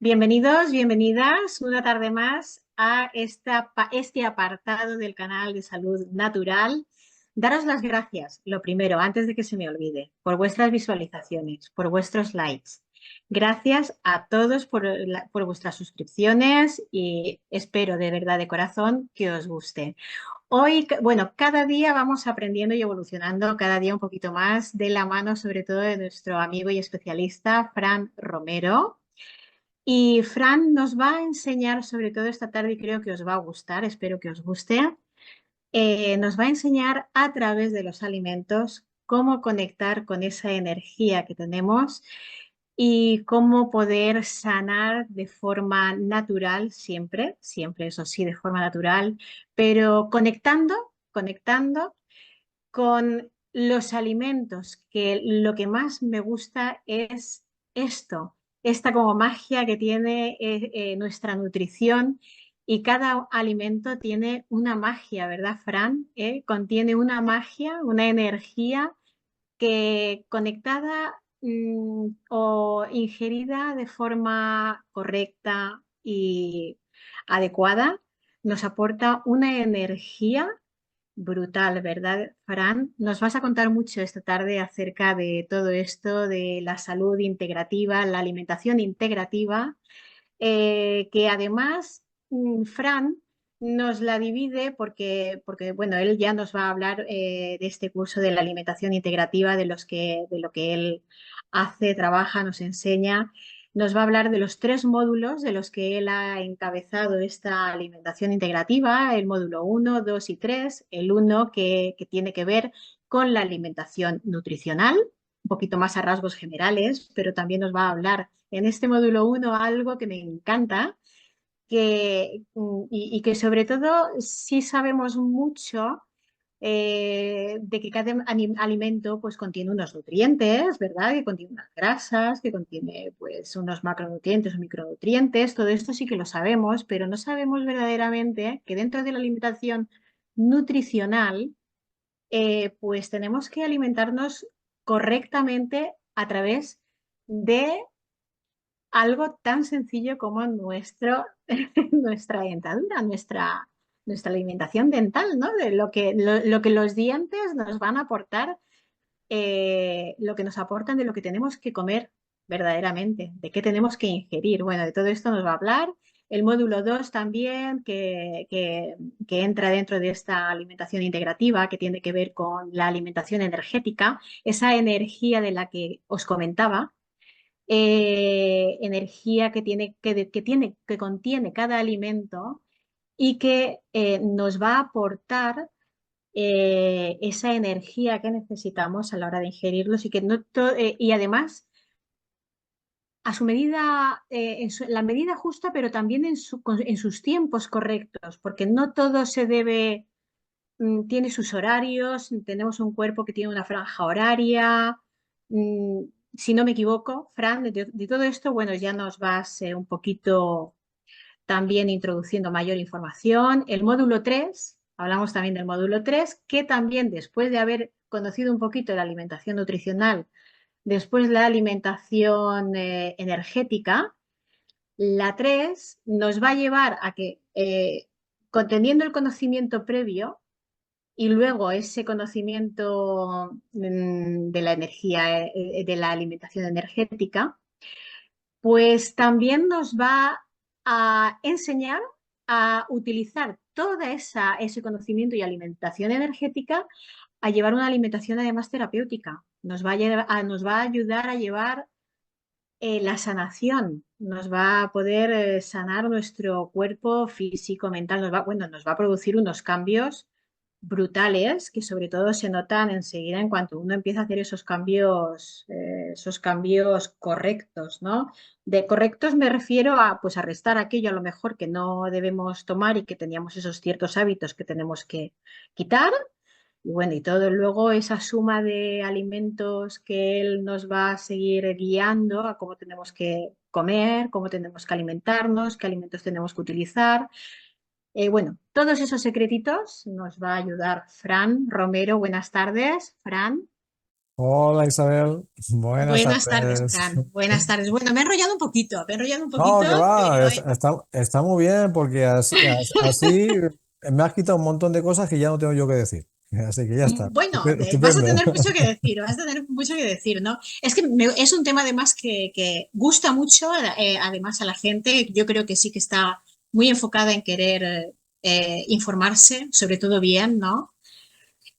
Bienvenidos, bienvenidas una tarde más a este apartado del canal de Salud Natural. Daros las gracias, lo primero, antes de que se me olvide, por vuestras visualizaciones, por vuestros likes. Gracias a todos por vuestras suscripciones y espero de verdad de corazón que os guste. Hoy, bueno, cada día vamos aprendiendo y evolucionando, cada día un poquito más, de la mano sobre todo de nuestro amigo y especialista Fran Romero. Y Fran nos va a enseñar, sobre todo esta tarde, y creo que os va a gustar, espero que os guste, nos va a enseñar a través de los alimentos cómo conectar con esa energía que tenemos y cómo poder sanar de forma natural, siempre, siempre, eso sí, de forma natural, pero conectando con los alimentos, que lo que más me gusta es esto, esta como magia que tiene nuestra nutrición y cada alimento tiene una magia, ¿verdad, Fran? Contiene una magia, una energía que conectada o ingerida de forma correcta y adecuada nos aporta una energía brutal, ¿verdad, Fran? Nos vas a contar mucho esta tarde acerca de todo esto, de la salud integrativa, la alimentación integrativa, que además Fran nos la divide porque, bueno, él ya nos va a hablar de este curso de la alimentación integrativa, de lo que él hace, trabaja, nos enseña. Nos va a hablar de los tres módulos de los que él ha encabezado esta alimentación integrativa, el módulo uno, 2 y 3. El uno que tiene que ver con la alimentación nutricional, un poquito más a rasgos generales, pero también nos va a hablar en este módulo uno algo que me encanta y que sobre todo sí sabemos mucho de que cada alimento pues contiene unos nutrientes, ¿verdad? Que contiene unas grasas, que contiene pues unos macronutrientes o micronutrientes, todo esto sí que lo sabemos, pero no sabemos verdaderamente que dentro de la alimentación nutricional pues tenemos que alimentarnos correctamente a través de algo tan sencillo como nuestra dentadura, nuestra alimentación dental, ¿no? De lo que los dientes nos van a aportar, lo que nos aportan de lo que tenemos que comer verdaderamente, de qué tenemos que ingerir. Bueno, de todo esto nos va a hablar. El módulo 2 también, que entra dentro de esta alimentación integrativa, que tiene que ver con la alimentación energética, esa energía de la que os comentaba, energía que contiene cada alimento y que nos va a aportar esa energía que necesitamos a la hora de ingerirlos y que y además a su medida, la medida justa, pero también en sus tiempos correctos, porque no todo se debe, tiene sus horarios, tenemos un cuerpo que tiene una franja horaria. mm, si no me equivoco, Fran, de todo esto, bueno, ya nos vas un poquito también introduciendo mayor información. El módulo 3, hablamos también del módulo 3, que también después de haber conocido un poquito la alimentación nutricional, después la alimentación energética, la 3 nos va a llevar a que, conteniendo el conocimiento previo, y luego ese conocimiento de la energía, de la alimentación energética, pues también nos va a enseñar a utilizar ese conocimiento y alimentación energética a llevar una alimentación además terapéutica. Nos va a ayudar a llevar la sanación, nos va a poder sanar nuestro cuerpo físico, mental, bueno, nos va a producir unos cambios brutales que sobre todo se notan enseguida en cuanto uno empieza a hacer esos cambios correctos, ¿no? De correctos me refiero a, pues, a restar aquello a lo mejor que no debemos tomar y que teníamos esos ciertos hábitos que tenemos que quitar. Y bueno, y todo luego esa suma de alimentos que él nos va a seguir guiando a cómo tenemos que comer, cómo tenemos que alimentarnos, qué alimentos tenemos que utilizar. Bueno, todos esos secretitos nos va a ayudar Fran Romero. Buenas tardes, Fran. Hola Isabel, buenas Buenas tardes, tardes. Fran. Buenas tardes. Bueno, me he enrollado un No, poquito, que va, pero está muy bien porque así me has quitado un montón de cosas que ya no tengo yo que decir. Así que ya está. bueno, vas a Estupendo. tener mucho que decir, vas a tener mucho que decir, ¿no? Es que es un tema además que gusta mucho, además a la gente. Yo creo que sí que está muy enfocada en querer informarse, sobre todo bien, ¿no?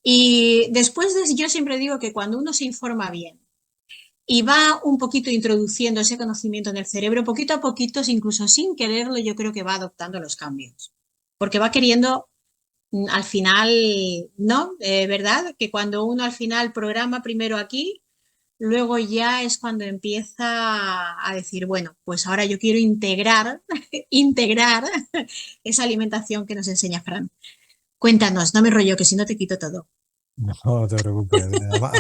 Y después yo siempre digo que cuando uno se informa bien, y va un poquito introduciendo ese conocimiento en el cerebro, poquito a poquito, incluso sin quererlo, yo creo que va adoptando los cambios. Porque va queriendo, al final, ¿no? ¿Verdad? Que cuando uno al final programa primero aquí, luego ya es cuando empieza a decir, bueno, pues ahora yo quiero integrar, integrar esa alimentación que nos enseña Fran. Cuéntanos, no me rollo, que si no te quito todo. No te preocupes.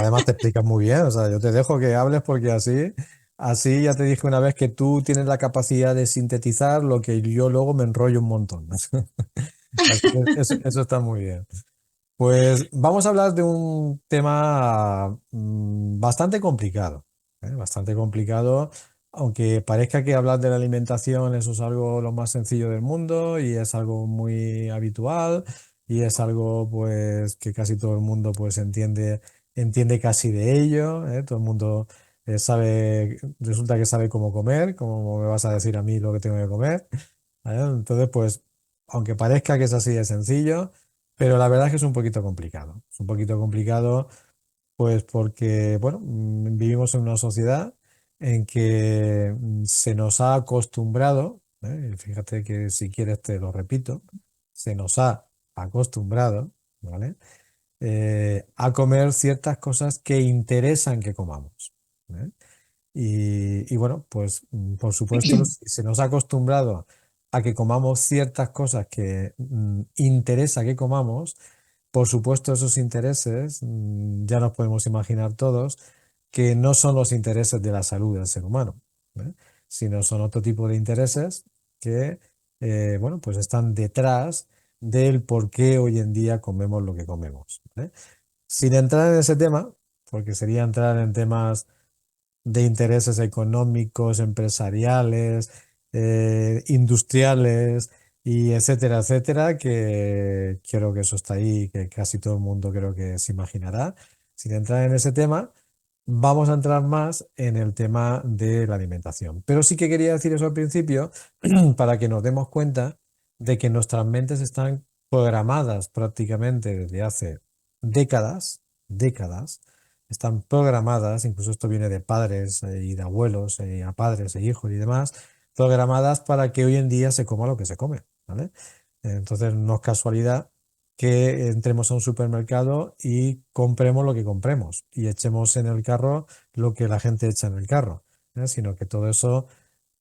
Además te explicas muy bien. O sea, yo te dejo que hables porque así ya te dije una vez que tú tienes la capacidad de sintetizar lo que yo luego me enrollo un montón. Así que eso está muy bien. Pues vamos a hablar de un tema bastante complicado, ¿eh? Bastante complicado, aunque parezca que hablar de la alimentación eso es algo lo más sencillo del mundo y es algo muy habitual y es algo pues que casi todo el mundo pues entiende casi de ello, ¿eh? Todo el mundo sabe, resulta que sabe cómo comer, cómo me vas a decir a mí lo que tengo que comer. ¿Vale? Entonces, pues, aunque parezca que es así de sencillo, pero la verdad es que es un poquito complicado. Es un poquito complicado, pues, porque, bueno, vivimos en una sociedad en que se nos ha acostumbrado, ¿eh? Y fíjate que si quieres te lo repito, se nos ha acostumbrado, ¿vale? A comer ciertas cosas que interesan que comamos. ¿Eh? Y bueno, pues por supuesto, si se nos ha acostumbrado a que comamos ciertas cosas que interesa que comamos, por supuesto esos intereses, ya nos podemos imaginar todos, que no son los intereses de la salud del ser humano, ¿eh? Sino son otro tipo de intereses que, bueno, pues están detrás del por qué hoy en día comemos lo que comemos, ¿vale? Sin entrar en ese tema, porque sería entrar en temas de intereses económicos, empresariales, industriales y etcétera, etcétera, que creo que eso está ahí, que casi todo el mundo creo que se imaginará. Sin entrar en ese tema, vamos a entrar más en el tema de la alimentación. Pero sí que quería decir eso al principio para que nos demos cuenta de que nuestras mentes están programadas prácticamente desde hace décadas, están programadas, incluso esto viene de padres y de abuelos, a padres e hijos y demás, programadas para que hoy en día se coma lo que se come, ¿vale? Entonces no es casualidad que entremos a un supermercado y compremos lo que compremos y echemos en el carro lo que la gente echa en el carro, ¿eh? Sino que todo eso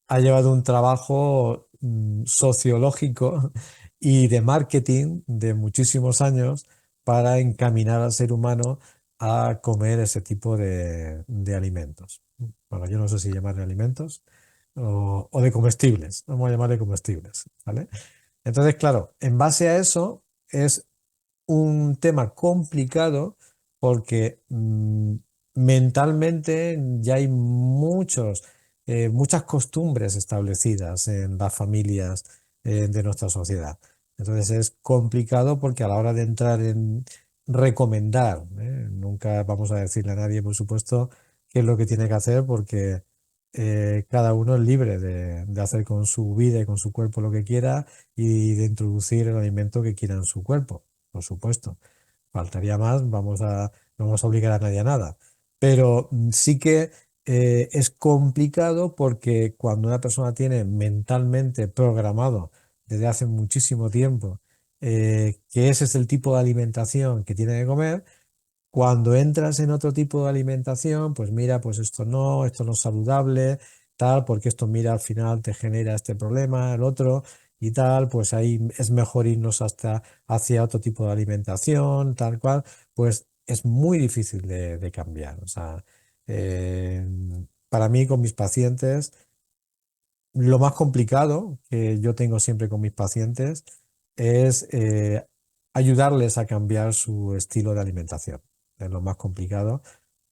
ha llevado un trabajo sociológico y de marketing de muchísimos años para encaminar al ser humano a comer ese tipo de alimentos. Bueno, yo no sé si llamarle alimentos o de comestibles, vamos a llamarle comestibles, ¿vale? Entonces, claro, en base a eso es un tema complicado porque mentalmente ya hay muchas costumbres establecidas en las familias de nuestra sociedad. Entonces es complicado porque a la hora de entrar en recomendar, nunca vamos a decirle a nadie, por supuesto, qué es lo que tiene que hacer porque cada uno es libre de hacer con su vida y con su cuerpo lo que quiera y de introducir el alimento que quiera en su cuerpo, por supuesto. Faltaría más, no vamos a obligar a nadie a nada. Pero sí que es complicado porque cuando una persona tiene mentalmente programado desde hace muchísimo tiempo que ese es el tipo de alimentación que tiene que comer, cuando entras en otro tipo de alimentación, pues mira, pues esto no es saludable, tal, porque esto mira al final te genera este problema, el otro y tal, pues ahí es mejor irnos hasta hacia otro tipo de alimentación, tal cual, pues es muy difícil de cambiar. O sea, eh, para mí con mis pacientes, lo más complicado que yo tengo siempre con mis pacientes es ayudarles a cambiar su estilo de alimentación. Es lo más complicado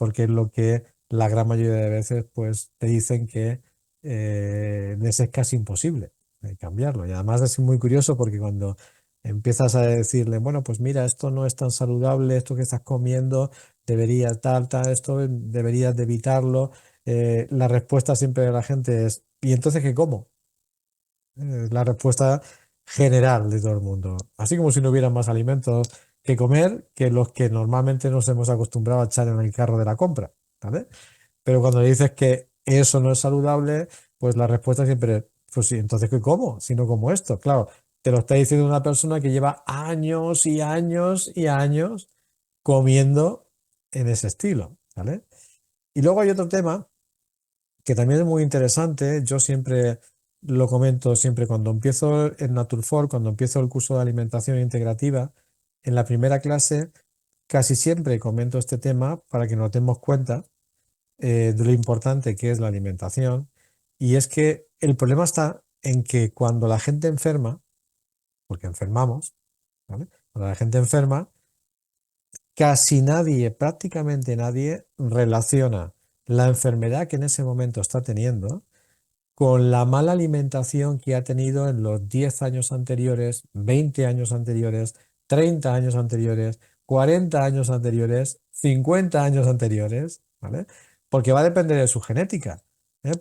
porque es lo que la gran mayoría de veces pues te dicen que les es casi imposible cambiarlo. Y además es muy curioso porque cuando empiezas a decirle, bueno, pues mira, esto no es tan saludable, esto que estás comiendo, deberías tal, esto deberías de evitarlo. La respuesta siempre de la gente es, ¿y entonces qué como? La respuesta general de todo el mundo. Así como si no hubiera más alimentos que comer que los que normalmente nos hemos acostumbrado a echar en el carro de la compra, ¿vale? Pero cuando le dices que eso no es saludable, pues la respuesta siempre es, pues sí, entonces ¿qué como? Si no como esto, claro, te lo está diciendo una persona que lleva años y años y años comiendo en ese estilo, ¿vale? Y luego hay otro tema que también es muy interesante. Yo siempre lo comento siempre cuando empiezo en Naturfor, cuando empiezo el curso de alimentación integrativa, en la primera clase casi siempre comento este tema para que nos demos cuenta de lo importante que es la alimentación. Y es que el problema está en que cuando la gente enferma, porque enfermamos, ¿vale? Cuando la gente enferma, casi nadie, prácticamente nadie, relaciona la enfermedad que en ese momento está teniendo con la mala alimentación que ha tenido en los 10 años anteriores, 20 años anteriores, 30 años anteriores, 40 años anteriores, 50 años anteriores, ¿vale? Porque va a depender de su genética,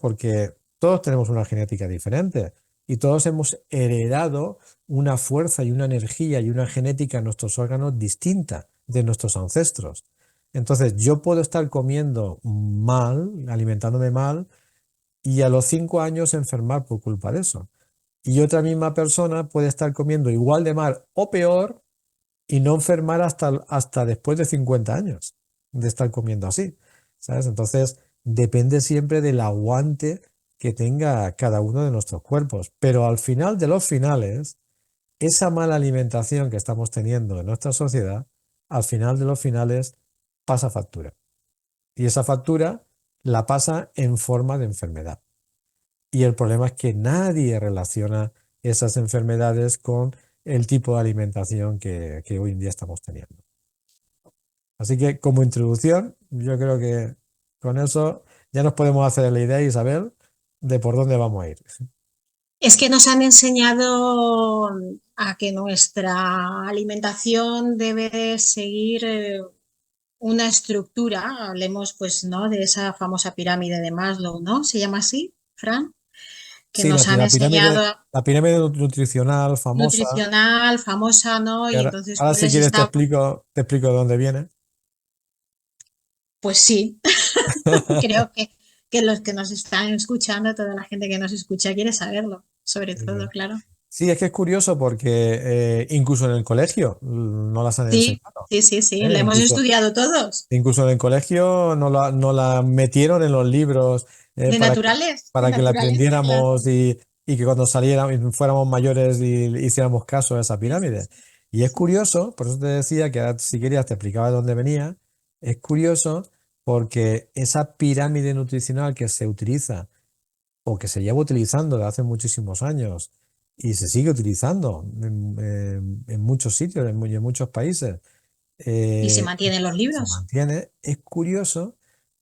porque todos tenemos una genética diferente y todos hemos heredado una fuerza y una energía y una genética en nuestros órganos distinta de nuestros ancestros. Entonces, yo puedo estar comiendo mal, alimentándome mal, y a los 5 años enfermar por culpa de eso. Y otra misma persona puede estar comiendo igual de mal o peor y no enfermar hasta después de 50 años de estar comiendo así, ¿sabes? Entonces, depende siempre del aguante que tenga cada uno de nuestros cuerpos. Pero al final de los finales, esa mala alimentación que estamos teniendo en nuestra sociedad, al final de los finales, pasa factura. Y esa factura la pasa en forma de enfermedad. Y el problema es que nadie relaciona esas enfermedades con el tipo de alimentación que hoy en día estamos teniendo. Así que como introducción, yo creo que con eso ya nos podemos hacer la idea, Isabel, de por dónde vamos a ir. Es que nos han enseñado a que nuestra alimentación debe de seguir una estructura, hablemos pues, ¿no? De esa famosa pirámide de Maslow, ¿no? ¿Se llama así, Fran? Que Sí, nos han enseñado la pirámide nutricional famosa. nutricional, famosa, ¿no? Y Y entonces ahora pues si les quieres está, te explico de dónde viene. pues sí, creo que los que nos están escuchando, toda la gente que nos escucha quiere saberlo, sobre todo, claro. Sí, es que es curioso porque incluso en el colegio no las han Sí, enseñado. sí, sí, sí, la ¿Eh? hemos estudiado todos. Incluso en el colegio no la metieron en los libros De para que la naturaleza, claro. aprendiéramos y que cuando saliéramos, fuéramos mayores y hiciéramos caso a esa Sí, sí, pirámide. sí, Y es sí. curioso, por eso te decía que ahora, si querías te explicaba de dónde venía, es curioso porque esa pirámide nutricional que se utiliza o que se lleva utilizando de hace muchísimos años y se sigue utilizando en muchos sitios, en muchos países, Y se eh, mantienen los se libros. mantiene. Es curioso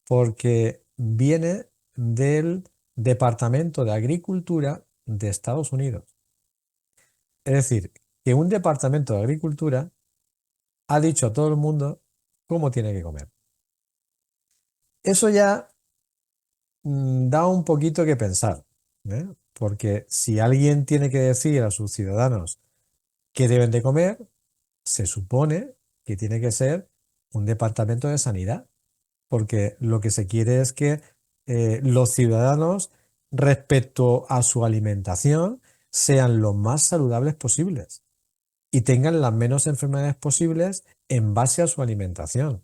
porque viene del Departamento de Agricultura de Estados Unidos. Es decir, que un departamento de Agricultura ha dicho a todo el mundo cómo tiene que comer. Eso ya da un poquito que pensar, ¿eh? Porque si alguien tiene que decir a sus ciudadanos qué deben de comer, se supone que tiene que ser un departamento de sanidad, porque lo que se quiere es que los ciudadanos, respecto a su alimentación, sean lo más saludables posibles y tengan las menos enfermedades posibles en base a su alimentación.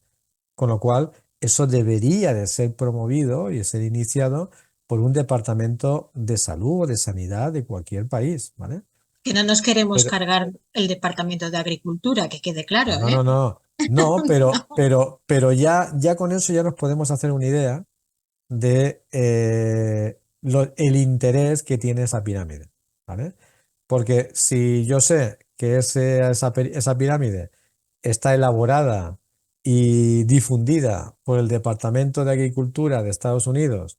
Con lo cual, eso debería de ser promovido y de ser iniciado por un departamento de salud o de sanidad de cualquier país, ¿vale? Que no nos queremos Pero, cargar el Departamento de Agricultura, que quede claro, no, no, ¿eh? no, no, no, pero ya con eso ya nos podemos hacer una idea de el interés que tiene esa pirámide, ¿vale? Porque si yo sé que esa pirámide está elaborada y difundida por el Departamento de Agricultura de Estados Unidos,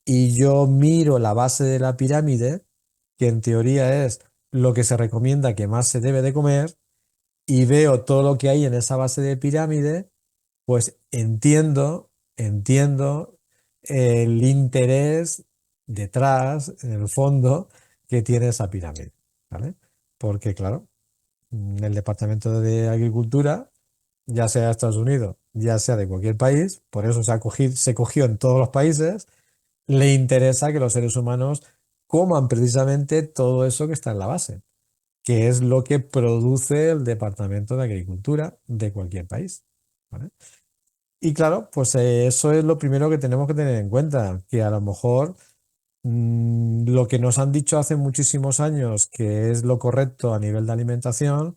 y yo miro la base de la pirámide, que en teoría es lo que se recomienda que más se debe de comer, y veo todo lo que hay en esa base de pirámide, pues entiendo el interés detrás, en el fondo, que tiene esa pirámide, ¿vale? Porque, claro, el Departamento de Agricultura, ya sea de Estados Unidos, ya sea de cualquier país, por eso se cogió en todos los países, le interesa que los seres humanos coman precisamente todo eso que está en la base, que es lo que produce el Departamento de Agricultura de cualquier país, ¿vale? Y claro, pues eso es lo primero que tenemos que tener en cuenta, que a lo mejor lo que nos han dicho hace muchísimos años que es lo correcto a nivel de alimentación,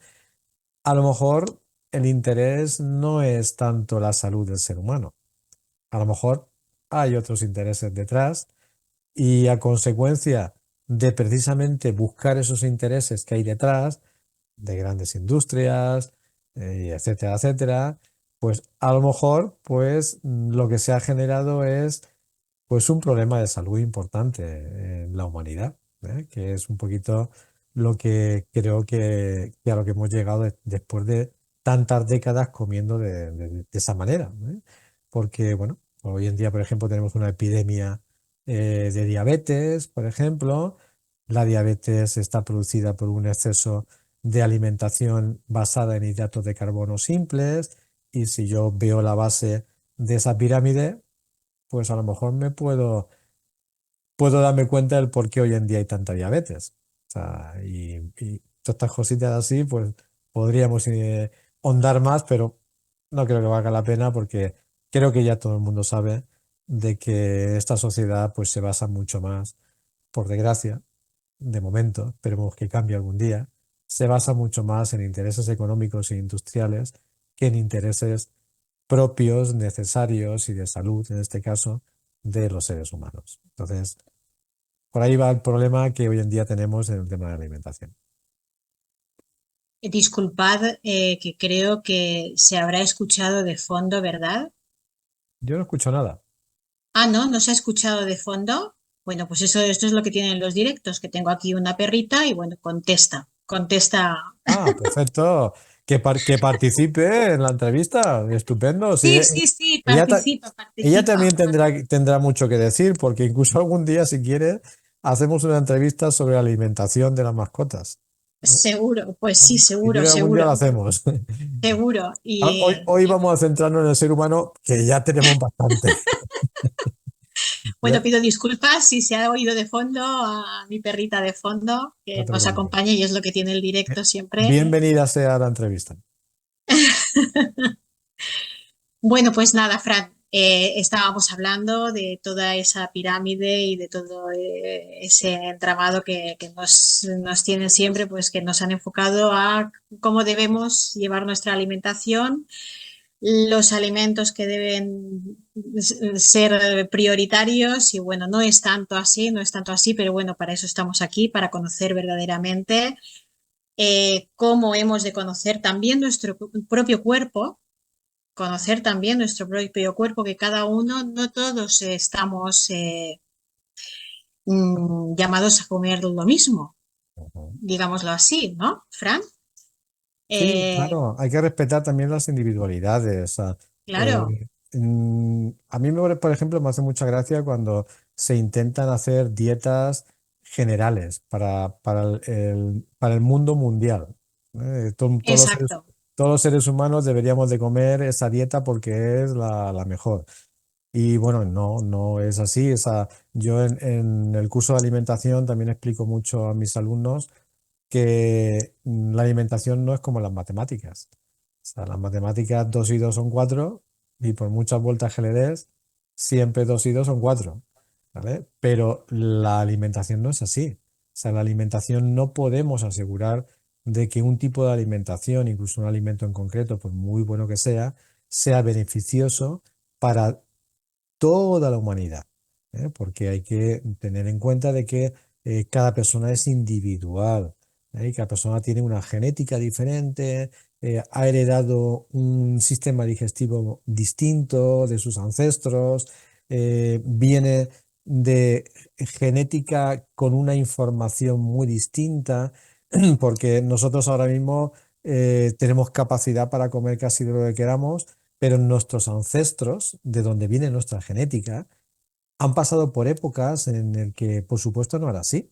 a lo mejor el interés no es tanto la salud del ser humano. A lo mejor hay otros intereses detrás y a consecuencia de precisamente buscar esos intereses que hay detrás, de grandes industrias, etcétera, etcétera, pues a lo mejor pues lo que se ha generado es pues un problema de salud importante en la humanidad, ¿eh? Que es un poquito lo que creo que a lo que hemos llegado después de tantas décadas comiendo de esa manera, ¿eh? Porque, bueno, hoy en día, por ejemplo, tenemos una epidemia de diabetes, por ejemplo. La diabetes está producida por un exceso de alimentación basada en hidratos de carbono simples, y si yo veo la base de esa pirámide, pues a lo mejor puedo darme cuenta del por qué hoy en día hay tanta diabetes. O sea, y todas estas cositas así, pues podríamos ahondar más, pero no creo que valga la pena porque creo que ya todo el mundo sabe de que esta sociedad pues se basa mucho más, por desgracia, de momento, esperemos que cambie algún día, se basa mucho más en intereses económicos e industriales que en intereses propios, necesarios y de salud, en este caso, de los seres humanos. Entonces, por ahí va el problema que hoy en día tenemos en el tema de la alimentación. Disculpad, que creo que se habrá escuchado de fondo, ¿verdad? Yo no escucho nada. Ah, no, no se ha escuchado de fondo. Bueno, pues eso, esto es lo que tienen los directos, que tengo aquí una perrita y bueno, contesta. Ah, perfecto. Que participe en la entrevista. Estupendo. Sí, Sí, sí, sí, ella, participa, ella participa. también tendrá mucho que decir, porque incluso algún día, si quiere, hacemos una entrevista sobre la alimentación de las mascotas. Seguro, pues sí, Si seguro, quiere, algún día lo seguro, hacemos. seguro. Hoy vamos a centrarnos en el ser humano, que ya tenemos bastante. Bueno, Ya, pido disculpas si se ha oído de fondo a mi perrita de fondo, no que te nos preocupes. acompaña y es lo que tiene el directo siempre. Bienvenida sea la entrevista. Bueno, pues nada, Fran, estábamos hablando de toda esa pirámide y de todo ese entramado que nos tienen siempre, pues que nos han enfocado a cómo debemos llevar nuestra alimentación, los alimentos que deben ser prioritarios y bueno, no es tanto así, no es tanto así, pero bueno, para eso estamos aquí, para conocer verdaderamente cómo hemos de conocer también nuestro propio cuerpo, conocer también nuestro propio cuerpo, que cada uno, no todos estamos llamados a comer lo mismo, Ujú. digámoslo así, ¿no, Fran? Sí, Eh, claro, hay que respetar también las individualidades. O sea, claro, a mí, por ejemplo, me hace mucha gracia cuando se intentan hacer dietas generales para el mundo mundial. exacto. Todos los seres humanos deberíamos de comer esa dieta porque es la mejor. Y bueno, no es así. Yo en el curso de alimentación también explico mucho a mis alumnos que la alimentación no es como las matemáticas. O sea, las matemáticas 2 y 2 son 4 y por muchas vueltas que le des, siempre 2 y 2 son 4, ¿vale? Pero la alimentación no es así. O sea, la alimentación no podemos asegurar de que un tipo de alimentación, incluso un alimento en concreto, por muy bueno que sea beneficioso para toda la humanidad, ¿eh? Porque hay que tener en cuenta de que cada persona es individual, ¿eh? Y cada persona tiene una genética diferente, ha heredado un sistema digestivo distinto de sus ancestros, viene de genética con una información muy distinta, porque nosotros ahora mismo tenemos capacidad para comer casi lo que queramos, pero nuestros ancestros, de donde viene nuestra genética, han pasado por épocas en el que, por supuesto, no era así,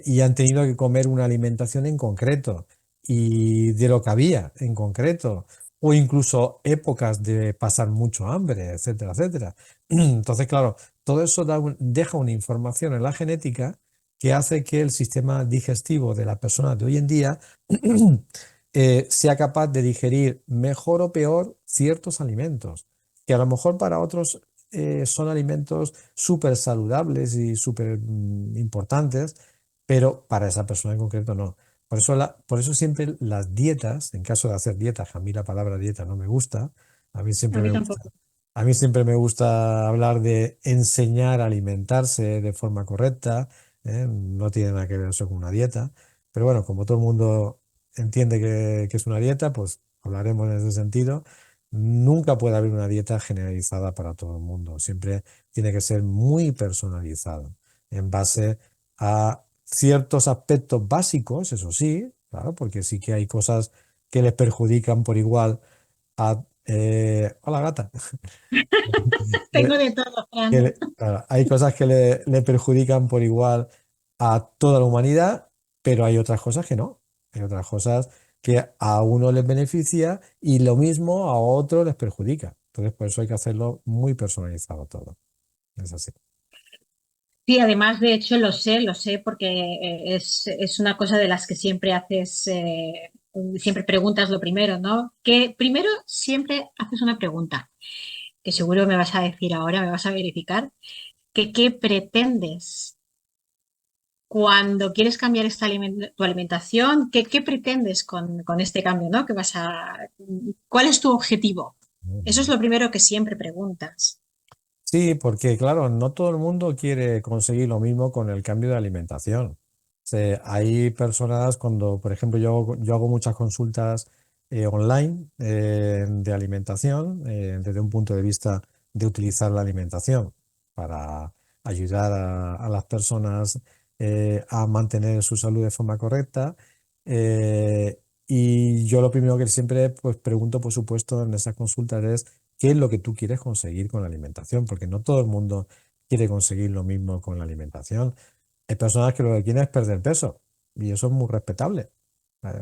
y han tenido que comer una alimentación en concreto y de lo que había en concreto, o incluso épocas de pasar mucho hambre, etcétera, etcétera. Entonces, claro, todo eso deja una información en la genética que hace que el sistema digestivo de la persona de hoy en día sea capaz de digerir mejor o peor ciertos alimentos, que a lo mejor para otros son alimentos súper saludables y súper importantes, pero para esa persona en concreto no. Por eso siempre las dietas, en caso de hacer dietas, a mí la palabra dieta no me gusta, a mí A siempre mí me gusta, tampoco. a mí siempre me gusta hablar de enseñar a alimentarse de forma correcta, no tiene nada que ver eso con una dieta, pero bueno, como todo el mundo entiende que es una dieta, pues hablaremos en ese sentido. Nunca puede haber una dieta generalizada para todo el mundo, siempre tiene que ser muy personalizado en base a ciertos aspectos básicos, eso sí, claro, porque sí que hay cosas que les perjudican por igual a... hola gata. Tengo de todo, Fran. Claro, hay cosas que le perjudican por igual a toda la humanidad, pero hay otras cosas que no. Hay otras cosas que a uno les beneficia y lo mismo a otro les perjudica. Entonces, por eso hay que hacerlo muy personalizado todo. Es así. Sí, además, de hecho, lo sé, porque es una cosa de las que siempre haces, siempre preguntas lo primero, ¿no? Que primero siempre haces una pregunta, que seguro me vas a decir ahora, me vas a verificar, que qué pretendes cuando quieres cambiar tu alimentación, qué pretendes con este cambio, ¿no? ¿Cuál es tu objetivo? Eso es Ujú. lo primero que siempre preguntas. Sí, porque claro, no todo el mundo quiere conseguir lo mismo con el cambio de alimentación. Hay personas cuando, por ejemplo, yo hago muchas consultas online de alimentación desde un punto de vista de utilizar la alimentación para ayudar a las personas a mantener su salud de forma correcta. Y yo lo primero que siempre pues, pregunto, por supuesto, en esas consultas es qué es lo que tú quieres conseguir con la alimentación, porque no todo el mundo quiere conseguir lo mismo con la alimentación. Hay personas que lo que quieren es perder peso y eso es muy respetable.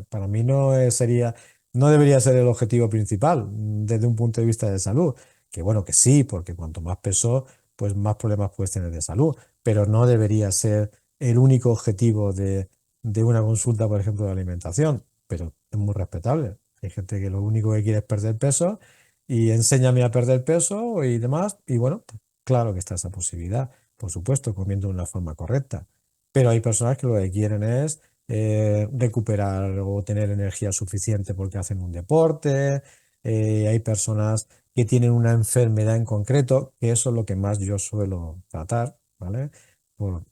Para mí no debería ser el objetivo principal desde un punto de vista de salud. Que bueno, que sí, porque cuanto más peso, pues más problemas puedes tener de salud, pero no debería ser el único objetivo de una consulta, por ejemplo, de alimentación, pero es muy respetable. Hay gente que lo único que quiere es perder peso y enséñame a perder peso y demás, y bueno, pues claro que está esa posibilidad, por supuesto, comiendo de una forma correcta. Pero hay personas que lo que quieren es recuperar o tener energía suficiente porque hacen un deporte. Hay personas que tienen una enfermedad en concreto, que eso es lo que más yo suelo tratar, ¿vale? Por,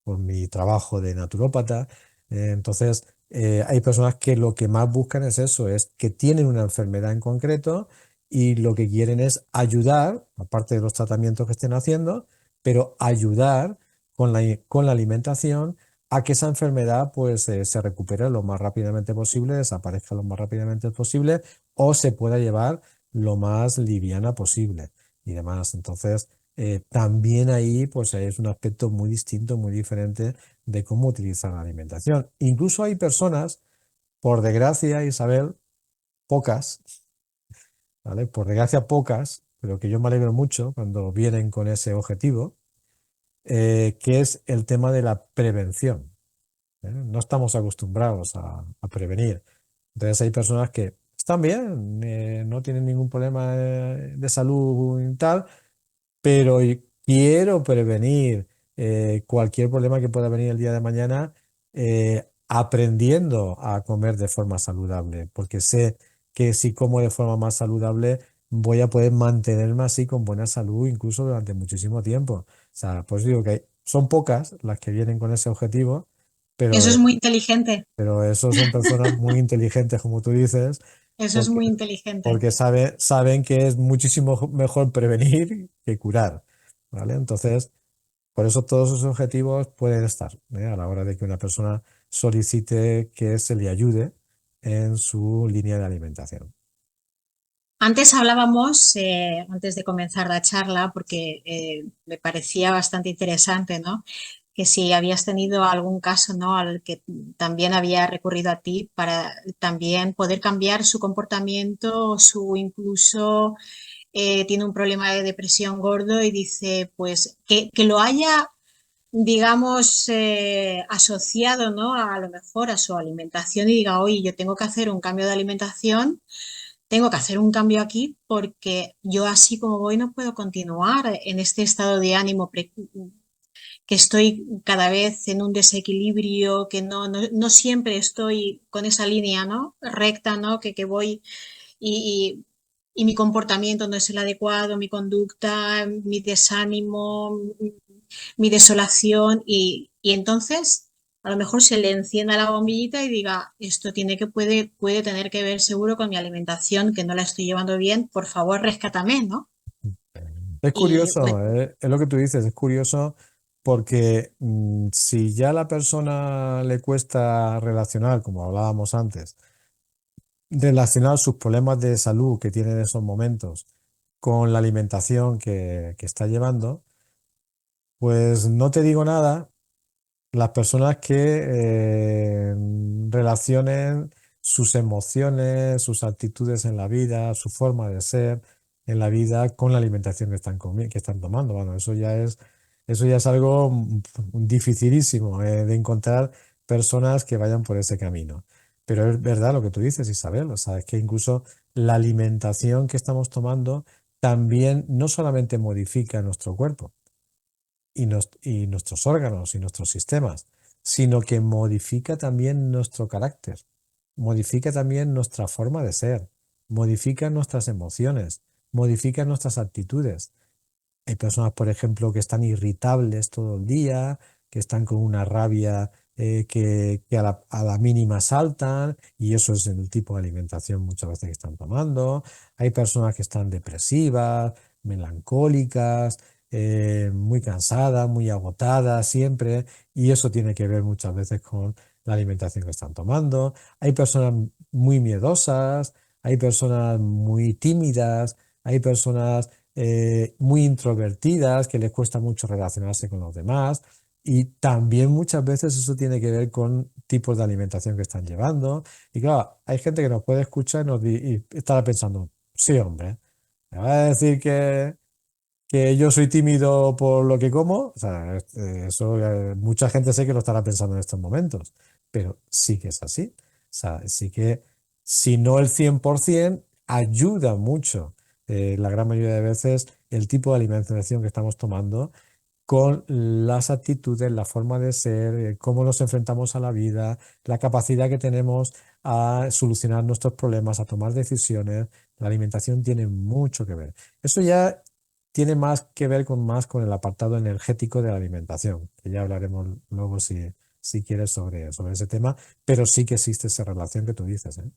por mi trabajo de naturópata. Entonces, hay personas que lo que más buscan es eso, es que tienen una enfermedad en concreto y lo que quieren es ayudar, aparte de los tratamientos que estén haciendo, pero ayudar con la alimentación a que esa enfermedad pues se recupere lo más rápidamente posible, desaparezca lo más rápidamente posible o se pueda llevar lo más liviana posible y demás. Entonces, también ahí pues es un aspecto muy distinto, muy diferente de cómo utilizar la alimentación. Incluso hay personas, por desgracia, Isabel, pocas, ¿vale? Por desgracia pocas, pero que yo me alegro mucho cuando vienen con ese objetivo, que es el tema de la prevención. No estamos acostumbrados a prevenir. Entonces hay personas que están bien, no tienen ningún problema de salud y tal, pero quiero prevenir cualquier problema que pueda venir el día de mañana aprendiendo a comer de forma saludable, porque sé que si como de forma más saludable voy a poder mantenerme así con buena salud incluso durante muchísimo tiempo. O sea, pues digo que son pocas las que vienen con ese objetivo, pero Eso es muy inteligente. pero esos son personas muy inteligentes, como tú dices, Eso es porque, muy inteligente. porque saben que es muchísimo mejor prevenir que curar, ¿vale? Entonces, por eso todos esos objetivos pueden estar, ¿eh? A la hora de que una persona solicite que se le ayude en su línea de alimentación. Antes hablábamos, antes de comenzar la charla, porque me parecía bastante interesante, ¿no? Que si habías tenido algún caso, ¿no? Al que también había recurrido a ti para también poder cambiar su comportamiento, su incluso tiene un problema de depresión gordo y dice, pues, que lo haya, digamos, asociado, ¿no? A lo mejor a su alimentación y diga, oye, yo tengo que hacer un cambio de alimentación, tengo que hacer un cambio aquí porque yo así como voy no puedo continuar en este estado de ánimo que estoy cada vez en un desequilibrio, que no siempre estoy con esa línea, ¿no? Recta, ¿no? Que voy y, y mi comportamiento no es el adecuado, mi conducta, mi desánimo, mi desolación y entonces a lo mejor se le encienda la bombillita y diga, esto puede tener que ver seguro con mi alimentación, que no la estoy llevando bien, por favor, rescátame, ¿no? Es Y curioso, es lo que tú dices, es curioso porque si ya a la persona le cuesta relacionar, como hablábamos antes, relacionar sus problemas de salud que tiene en esos momentos con la alimentación que está llevando, pues no te digo nada las personas que relacionen sus emociones, sus actitudes en la vida, su forma de ser en la vida con la alimentación que están tomando. Bueno, eso ya es algo dificilísimo de encontrar personas que vayan por ese camino. Pero es verdad lo que tú dices, Isabel, o sea, es que incluso la alimentación que estamos tomando también no solamente modifica nuestro cuerpo, y nuestros órganos y nuestros sistemas, sino que modifica también nuestro carácter, modifica también nuestra forma de ser, modifica nuestras emociones, modifica nuestras actitudes. Hay personas, por ejemplo, que están irritables todo el día, que están con una rabia que a la mínima saltan, y eso es el tipo de alimentación muchas veces que están tomando. Hay personas que están depresivas, melancólicas, muy cansadas, muy agotadas siempre, y eso tiene que ver muchas veces con la alimentación que están tomando. Hay personas muy miedosas, hay personas muy tímidas, hay personas muy introvertidas, que les cuesta mucho relacionarse con los demás. Y también muchas veces eso tiene que ver con tipos de alimentación que están llevando. Y claro, hay gente que nos puede escuchar y estará pensando, sí, hombre, me va a decir que yo soy tímido por lo que como. O sea, eso mucha gente sé que lo estará pensando en estos momentos, pero sí que es así. O sea, sí que, si no el 100%, ayuda mucho la gran mayoría de veces el tipo de alimentación que estamos tomando con las actitudes, la forma de ser, cómo nos enfrentamos a la vida, la capacidad que tenemos a solucionar nuestros problemas, a tomar decisiones. La alimentación tiene mucho que ver. Eso ya tiene más que ver con el apartado energético de la alimentación, que ya hablaremos luego si quieres sobre ese tema, pero sí que existe esa relación que tú dices, ¿eh?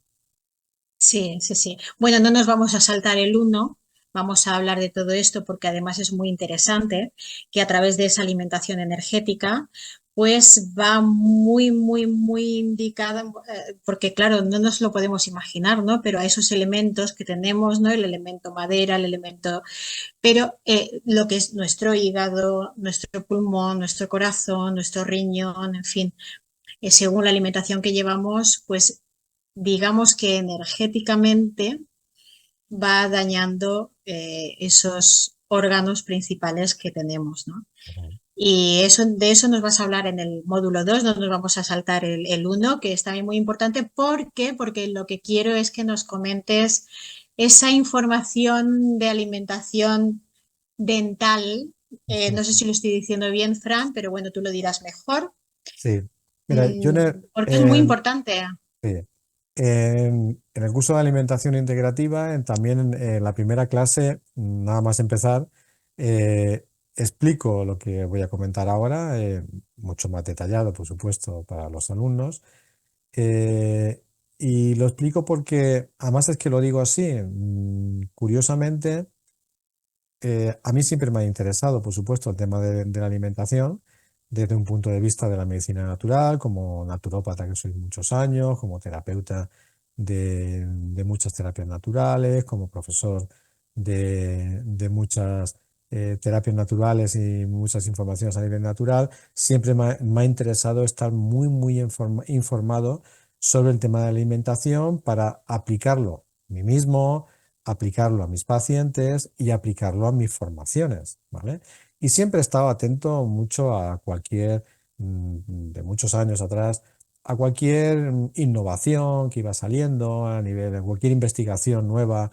sí, sí, sí. Bueno, no nos vamos a saltar el uno, vamos a hablar de todo esto porque además es muy interesante que a través de esa alimentación energética, pues va muy, muy, muy indicada, porque claro, no nos lo podemos imaginar, ¿no? Pero a esos elementos que tenemos, ¿no? El elemento madera, el elemento, pero lo que es nuestro hígado, nuestro pulmón, nuestro corazón, nuestro riñón, en fin, según la alimentación que llevamos, pues digamos que energéticamente va dañando esos órganos principales que tenemos, ¿no? Ujú. Y de eso nos vas a hablar en el módulo 2. No nos vamos a saltar el 1, que es también muy importante. ¿Por qué? Porque lo que quiero es que nos comentes esa información de alimentación dental. No sé si lo estoy diciendo bien, Fran, pero bueno, tú lo dirás mejor. Sí. Mira, Porque es muy importante. sí. En el curso de alimentación integrativa, también en la primera clase, nada más empezar, explico lo que voy a comentar ahora, mucho más detallado, por supuesto, para los alumnos. Eh, Y lo explico porque, además es que lo digo así, curiosamente, a mí siempre me ha interesado, por supuesto, el tema de la alimentación desde un punto de vista de la medicina natural, como naturópata que soy muchos años, como terapeuta de muchas terapias naturales, como profesor de muchas terapias naturales y muchas informaciones a nivel natural. Siempre me ha interesado estar muy, muy informado sobre el tema de la alimentación para aplicarlo a mí mismo, aplicarlo a mis pacientes y aplicarlo a mis formaciones, ¿vale? Y siempre he estado atento mucho a cualquier, de muchos años atrás, a cualquier innovación que iba saliendo a nivel de cualquier investigación nueva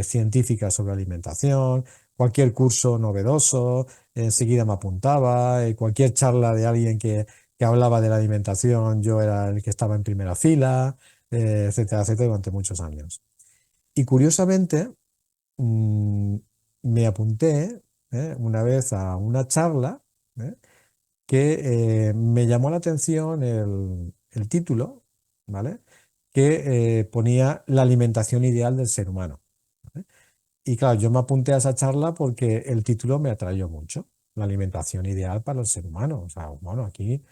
científica sobre alimentación, cualquier curso novedoso, enseguida me apuntaba, cualquier charla de alguien que hablaba de la alimentación, yo era el que estaba en primera fila, etcétera, etcétera, durante muchos años. Y curiosamente, mm, me apunté una vez a una charla ¿eh? Que me llamó la atención el título, ¿vale? Que ponía la alimentación ideal del ser humano. ¿Vale? Y claro, yo me apunté a esa charla porque el título me atrayó mucho. La alimentación ideal para el ser humano. O sea, bueno, aquí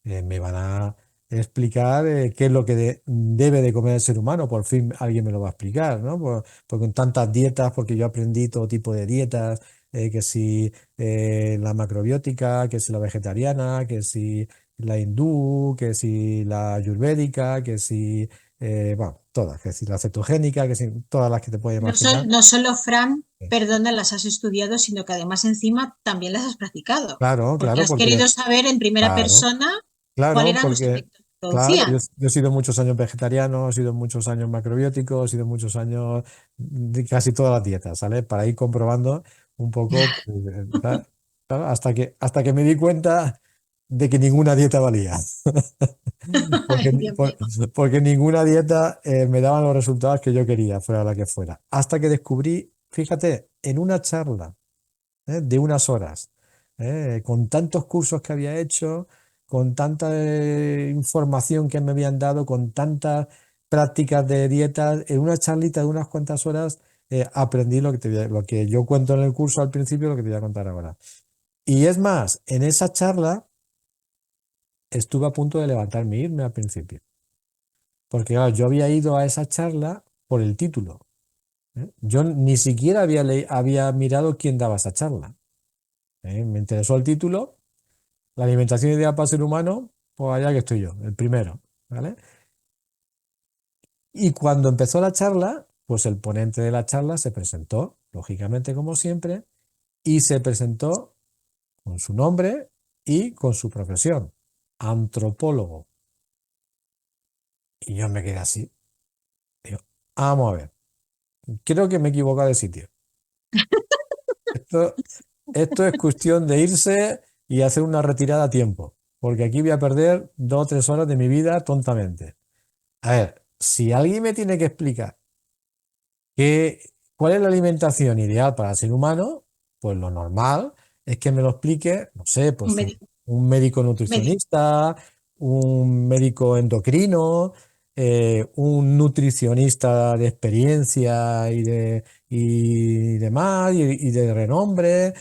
me van a explicar qué es lo que debe de comer el ser humano. Por fin alguien me lo va a explicar, ¿no? Porque con tantas dietas, porque yo aprendí todo tipo de dietas, que si la macrobiótica, que si la vegetariana, que si la hindú, que si la ayurvédica, que si, bueno, todas, que si la cetogénica, que si todas las que te puedes No, imaginar. no solo, Fran, perdona, las has estudiado, sino que además encima también las has practicado, Claro, porque claro, has porque, querido saber en primera claro, persona cuáles claro, eran los porque, efectos que claro, producían. yo he sido muchos años vegetariano, he sido muchos años macrobiótico, he sido muchos años de casi todas las dietas, ¿sale? Para ir comprobando un poco, pues, claro, hasta que me di cuenta de que ninguna dieta valía. Porque, Ay, Dios mío. porque ninguna dieta me daba los resultados que yo quería, fuera la que fuera. Hasta que descubrí, fíjate, en una charla de unas horas, con tantos cursos que había hecho, con tanta información que me habían dado, con tantas prácticas de dieta, en una charlita de unas cuantas horas aprendí lo que yo cuento en el curso al principio, lo que te voy a contar ahora. Y es más, en esa charla estuve a punto de levantarme e irme al principio, porque claro, yo había ido a esa charla por el título. Yo ni siquiera había mirado quién daba esa charla. Me interesó el título. La alimentación ideal para el ser humano, pues allá que estoy yo, el primero, ¿vale? Y cuando empezó la charla, pues el ponente de la charla se presentó, lógicamente como siempre, y se presentó con su nombre y con su profesión, antropólogo. Y yo me quedé así. Digo, vamos a ver, creo que me he equivocado de sitio. Esto, esto es cuestión de irse y hacer una retirada a tiempo, porque aquí voy a perder 2 o 3 horas de mi vida tontamente. A ver, si alguien me tiene que explicar cuál es la alimentación ideal para el ser humano, pues lo normal es que me lo explique, no sé, Un pues médico, un médico médico. nutricionista, un médico endocrino, un nutricionista de experiencia y demás, y de renombre,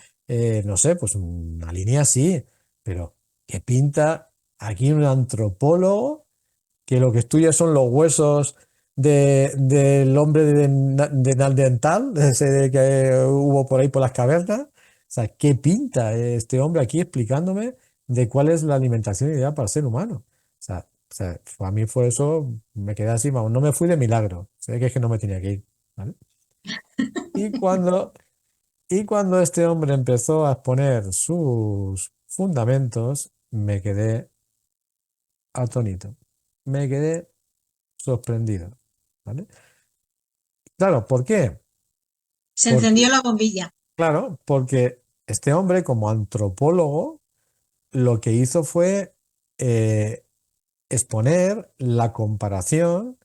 no sé, pues una línea así, pero ¿qué pinta aquí un antropólogo que lo que estudia son los huesos del hombre de Neandertal, ese que hubo por ahí por las cavernas? O sea, ¿qué pinta este hombre aquí explicándome de cuál es la alimentación ideal para el ser humano? A mí fue eso, me quedé así, vamos, no me fui de milagro, sé que es que no me tenía que ir, ¿vale? Y cuando, y cuando este hombre empezó a exponer sus fundamentos, me quedé atónito, me quedé sorprendido, ¿vale? Claro, ¿por qué? Se Porque, encendió la bombilla. claro, porque este hombre como antropólogo lo que hizo fue eh, exponer la comparación.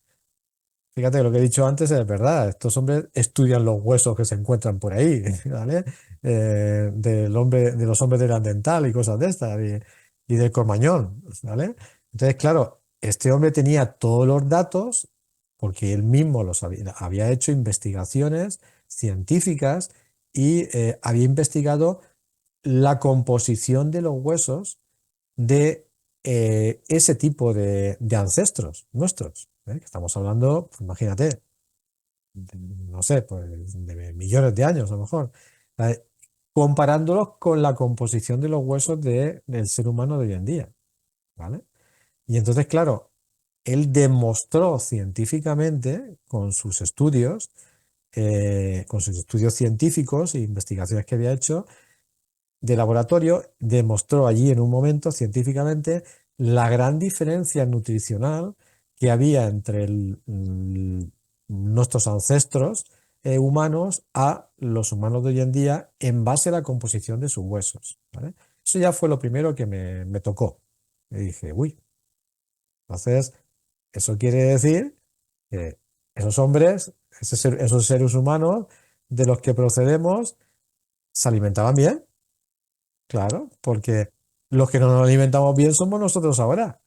Fíjate que lo que he dicho antes es verdad. Estos hombres estudian los huesos que se encuentran por ahí, ¿vale? De los hombres de Neandertal y cosas de estas, y del Cromañón, ¿vale? Entonces, claro, este hombre tenía todos los datos porque él mismo había hecho investigaciones científicas y había investigado la composición de los huesos de ese tipo de ancestros nuestros. ¿Eh? Que estamos hablando, pues, imagínate, no sé, pues de millones de años a lo mejor, ¿vale? Comparándolos con la composición de los huesos del ser humano de hoy en día, ¿vale? Y entonces, claro, él demostró científicamente con sus estudios científicos e investigaciones que había hecho de laboratorio, demostró allí en un momento científicamente la gran diferencia nutricional que había entre nuestros ancestros humanos a los humanos de hoy en día en base a la composición de sus huesos, ¿vale? Eso ya fue lo primero que me tocó. Y dije, uy, entonces eso quiere decir que esos hombres, esos seres humanos de los que procedemos, se alimentaban bien. Claro, porque los que no nos alimentamos bien somos nosotros ahora.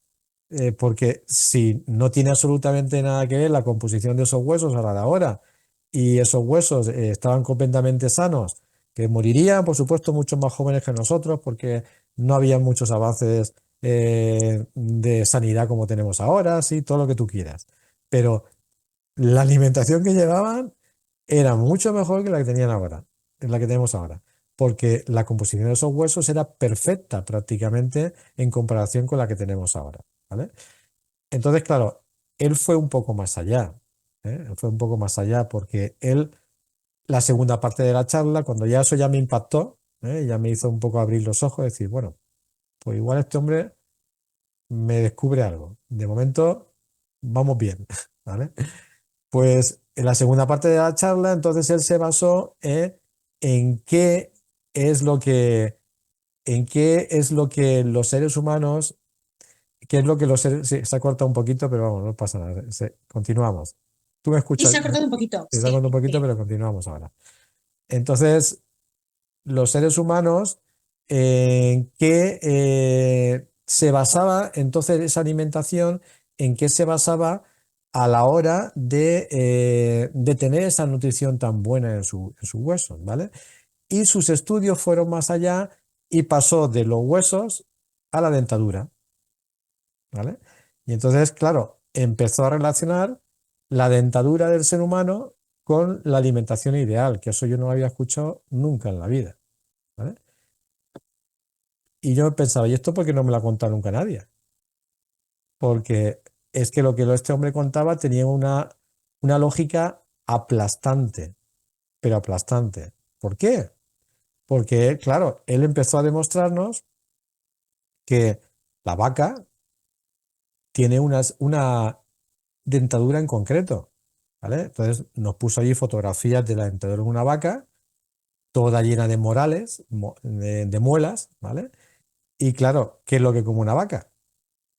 Porque si no tiene absolutamente nada que ver la composición de esos huesos a la de ahora y esos huesos estaban completamente sanos, que morirían, por supuesto, muchos más jóvenes que nosotros, porque no había muchos avances de sanidad como tenemos ahora, sí, todo lo que tú quieras. Pero la alimentación que llevaban era mucho mejor que la que tenían ahora, la que tenemos ahora, porque la composición de esos huesos era perfecta prácticamente en comparación con la que tenemos ahora, ¿vale? Entonces, claro, él fue un poco más allá, ¿eh? Él fue un poco más allá porque él, la segunda parte de la charla, cuando ya eso ya me impactó, ya me hizo un poco abrir los ojos y decir, bueno, pues igual este hombre me descubre algo. De momento, vamos bien, ¿vale? Pues en la segunda parte de la charla, entonces él se basó en qué es lo que, en qué es lo que los seres humanos, qué es lo que los seres, sí, se ha cortado un poquito, pero vamos, no pasa nada, continuamos. Tú me Y escuchas, se ha cortado un poquito, se ha cortado sí, un poquito, sí. pero continuamos ahora. Entonces, los seres humanos, en qué se basaba entonces esa alimentación, en qué se basaba a la hora de tener esa nutrición tan buena en sus huesos, ¿vale? Y sus estudios fueron más allá y pasó de los huesos a la dentadura, ¿vale? Y entonces, claro, empezó a relacionar la dentadura del ser humano con la alimentación ideal, que eso yo no lo había escuchado nunca en la vida, ¿vale? Y yo pensaba, ¿y esto por qué no me lo ha contado nunca nadie? Porque es que lo que este hombre contaba tenía una lógica aplastante, pero aplastante. ¿Por qué? Porque, claro, él empezó a demostrarnos que la vaca tiene una dentadura en concreto, ¿vale? Entonces nos puso allí fotografías de la dentadura de una vaca, toda llena de morales, de muelas, ¿vale? Y claro, ¿qué es lo que come una vaca?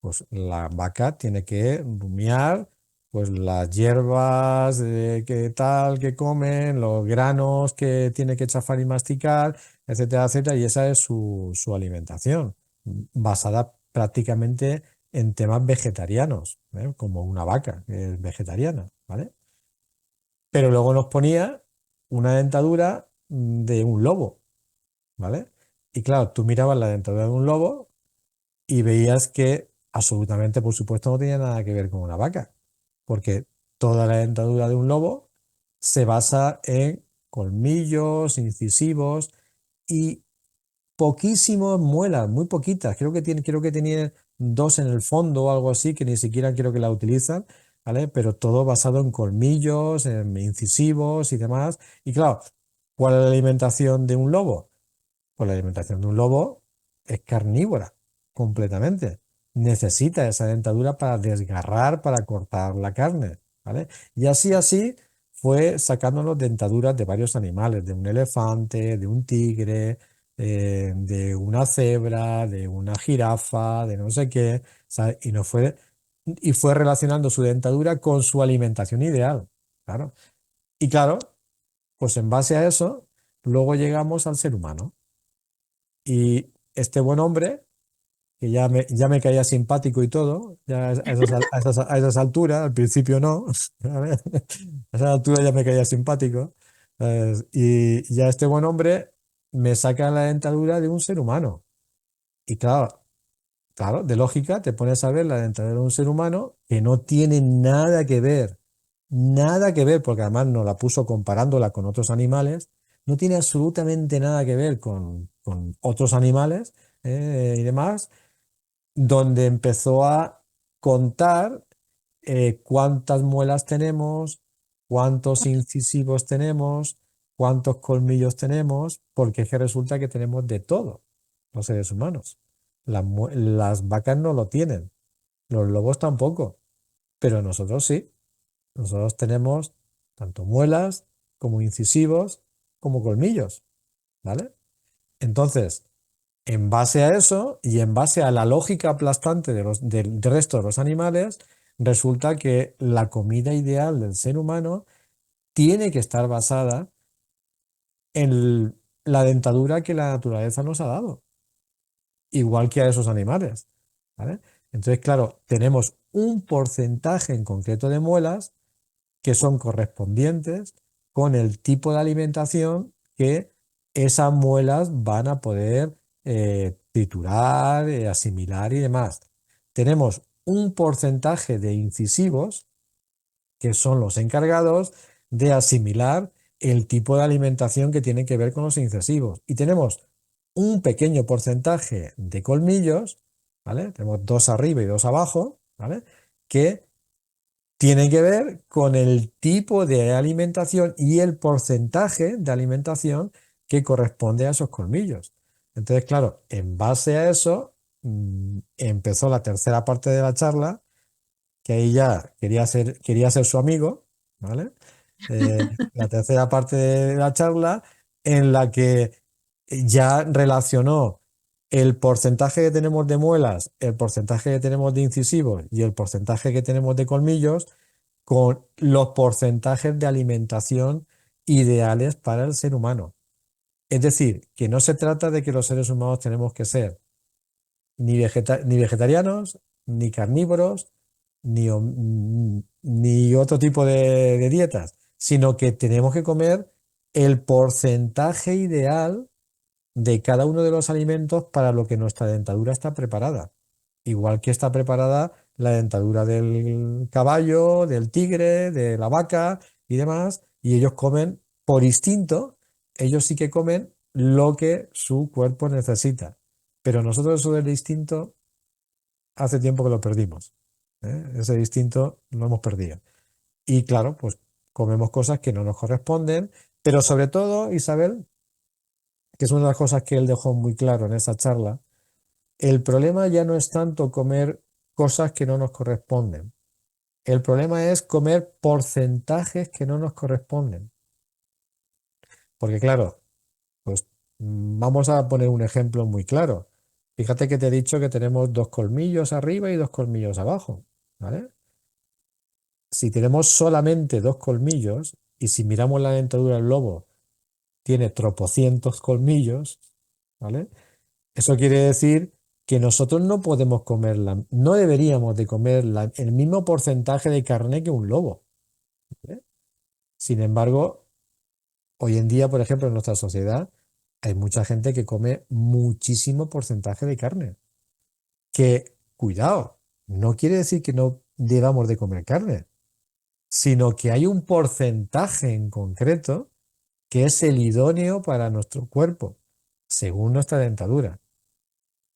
Pues la vaca tiene que rumiar pues las hierbas que tal que comen, los granos que tiene que chafar y masticar, etcétera, etcétera, y esa es su alimentación, basada prácticamente en temas vegetarianos, ¿eh? Como una vaca que es vegetariana, ¿vale? Pero luego nos ponía una dentadura de un lobo, ¿vale? Y claro, tú mirabas la dentadura de un lobo y veías que absolutamente, por supuesto, no tenía nada que ver con una vaca, porque toda la dentadura de un lobo se basa en colmillos, incisivos y poquísimas muelas, muy poquitas. Creo que tenía dos en el fondo o algo así, que ni siquiera creo que la utilizan, ¿vale? Pero todo basado en colmillos, en incisivos y demás. Y claro, ¿cuál es la alimentación de un lobo? Pues la alimentación de un lobo es carnívora, completamente. Necesita esa dentadura para desgarrar, para cortar la carne, ¿vale? Y así fue sacándonos dentaduras de varios animales, de un elefante, de un tigre, de una cebra, de una jirafa, de no sé qué, ¿sabes? Y fue relacionando su dentadura con su alimentación ideal, claro. Y claro, pues en base a eso, luego llegamos al ser humano. Y este buen hombre que ya me caía simpático y todo, ya a esas alturas, al principio no, ¿vale? A esas alturas ya me caía simpático. Y ya este buen hombre me saca la dentadura de un ser humano. Y claro, de lógica, te pones a ver la dentadura de un ser humano que no tiene nada que ver, porque además nos la puso comparándola con otros animales, no tiene absolutamente nada que ver con otros animales y demás, donde empezó a contar cuántas muelas tenemos, cuántos incisivos tenemos, cuántos colmillos tenemos, porque es que resulta que tenemos de todo los seres humanos. Las vacas no lo tienen, los lobos tampoco, pero nosotros sí. Nosotros tenemos tanto muelas como incisivos como colmillos, ¿vale? Entonces, en base a eso y en base a la lógica aplastante del resto de los animales, resulta que la comida ideal del ser humano tiene que estar basada en la dentadura que la naturaleza nos ha dado, igual que a esos animales, ¿vale? Entonces, claro, tenemos un porcentaje en concreto de muelas que son correspondientes con el tipo de alimentación que esas muelas van a poder triturar, asimilar y demás. Tenemos un porcentaje de incisivos que son los encargados de asimilar el tipo de alimentación que tiene que ver con los incisivos. Y tenemos un pequeño porcentaje de colmillos, ¿vale? Tenemos dos arriba y dos abajo, ¿vale? Que tiene que ver con el tipo de alimentación y el porcentaje de alimentación que corresponde a esos colmillos. Entonces, claro, en base a eso, empezó la tercera parte de la charla, que ahí ya quería ser su amigo, ¿vale? La tercera parte de la charla en la que ya relacionó el porcentaje que tenemos de muelas, el porcentaje que tenemos de incisivos y el porcentaje que tenemos de colmillos con los porcentajes de alimentación ideales para el ser humano. Es decir, que no se trata de que los seres humanos tenemos que ser ni vegetarianos, ni carnívoros, ni otro tipo de dietas, sino que tenemos que comer el porcentaje ideal de cada uno de los alimentos para lo que nuestra dentadura está preparada. Igual que está preparada la dentadura del caballo, del tigre, de la vaca y demás, y ellos comen por instinto, ellos sí que comen lo que su cuerpo necesita. Pero nosotros eso del instinto hace tiempo que lo perdimos. Ese instinto lo hemos perdido. Y claro, pues comemos cosas que no nos corresponden, pero sobre todo, Isabel, que es una de las cosas que él dejó muy claro en esa charla, el problema ya no es tanto comer cosas que no nos corresponden. El problema es comer porcentajes que no nos corresponden. Porque claro, pues vamos a poner un ejemplo muy claro. Fíjate que te he dicho que tenemos dos colmillos arriba y dos colmillos abajo, ¿vale? Si tenemos solamente dos colmillos y si miramos la dentadura del lobo, tiene tropocientos colmillos, ¿vale? Eso quiere decir que nosotros no podemos no deberíamos de comer el mismo porcentaje de carne que un lobo, ¿vale? Sin embargo, hoy en día, por ejemplo, en nuestra sociedad, hay mucha gente que come muchísimo porcentaje de carne. Que, cuidado, no quiere decir que no debamos de comer carne, sino que hay un porcentaje en concreto que es el idóneo para nuestro cuerpo, según nuestra dentadura.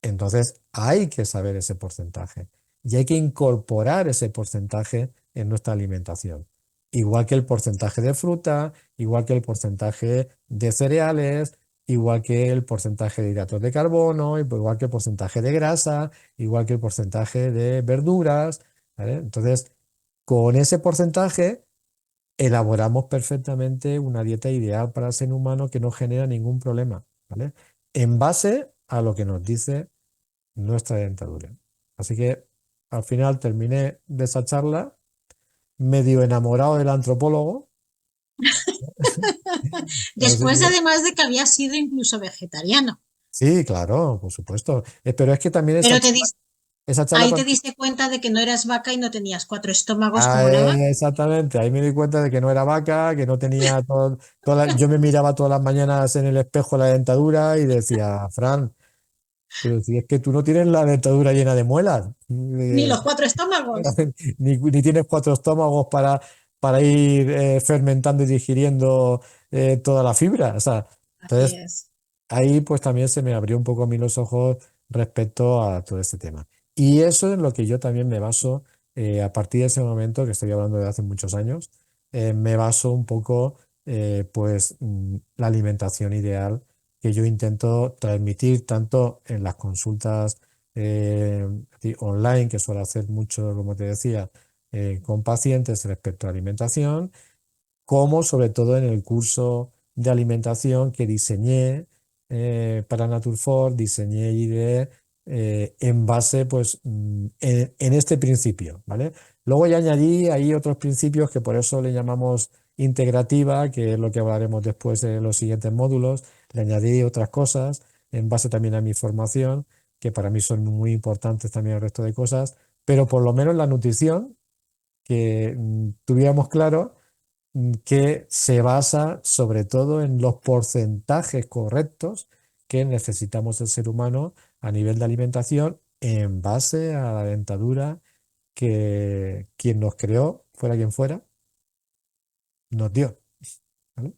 Entonces hay que saber ese porcentaje y hay que incorporar ese porcentaje en nuestra alimentación. Igual que el porcentaje de fruta, igual que el porcentaje de cereales, igual que el porcentaje de hidratos de carbono, igual que el porcentaje de grasa, igual que el porcentaje de verduras, ¿vale? Entonces, con ese porcentaje elaboramos perfectamente una dieta ideal para el ser humano que no genera ningún problema, ¿vale? En base a lo que nos dice nuestra dentadura. Así que al final terminé de esa charla medio enamorado del antropólogo. Así Después, que además de que había sido incluso vegetariano. Sí, claro, por supuesto. Pero es que también Pero esa charla ahí te diste cuenta de que no eras vaca y no tenías cuatro estómagos Ah, como la vaca. exactamente, ahí me di cuenta de que no era vaca, que no tenía yo me miraba todas las mañanas en el espejo la dentadura y decía, Fran, pero si es que tú no tienes la dentadura llena de muelas, Ni los cuatro estómagos. ni tienes cuatro estómagos para ir fermentando y digiriendo toda la fibra. O sea, Así entonces es. ahí pues también se me abrió un poco a mí los ojos respecto a todo este tema. Y eso es lo que yo también me baso a partir de ese momento, que estoy hablando de hace muchos años, me baso un poco pues la alimentación ideal que yo intento transmitir tanto en las consultas online, que suelo hacer mucho, como te decía, con pacientes respecto a alimentación como sobre todo en el curso de alimentación que diseñé para Naturfort, diseñé y ideé en base pues en este principio, ¿vale? Luego ya añadí ahí otros principios que por eso le llamamos integrativa, que es lo que hablaremos después en los siguientes módulos. Le añadí otras cosas en base también a mi formación, que para mí son muy importantes también el resto de cosas, pero por lo menos la nutrición, que tuviéramos claro que se basa sobre todo en los porcentajes correctos que necesitamos el ser humano a nivel de alimentación en base a la dentadura que quien nos creó, fuera quien fuera, nos dio. ¿Vale?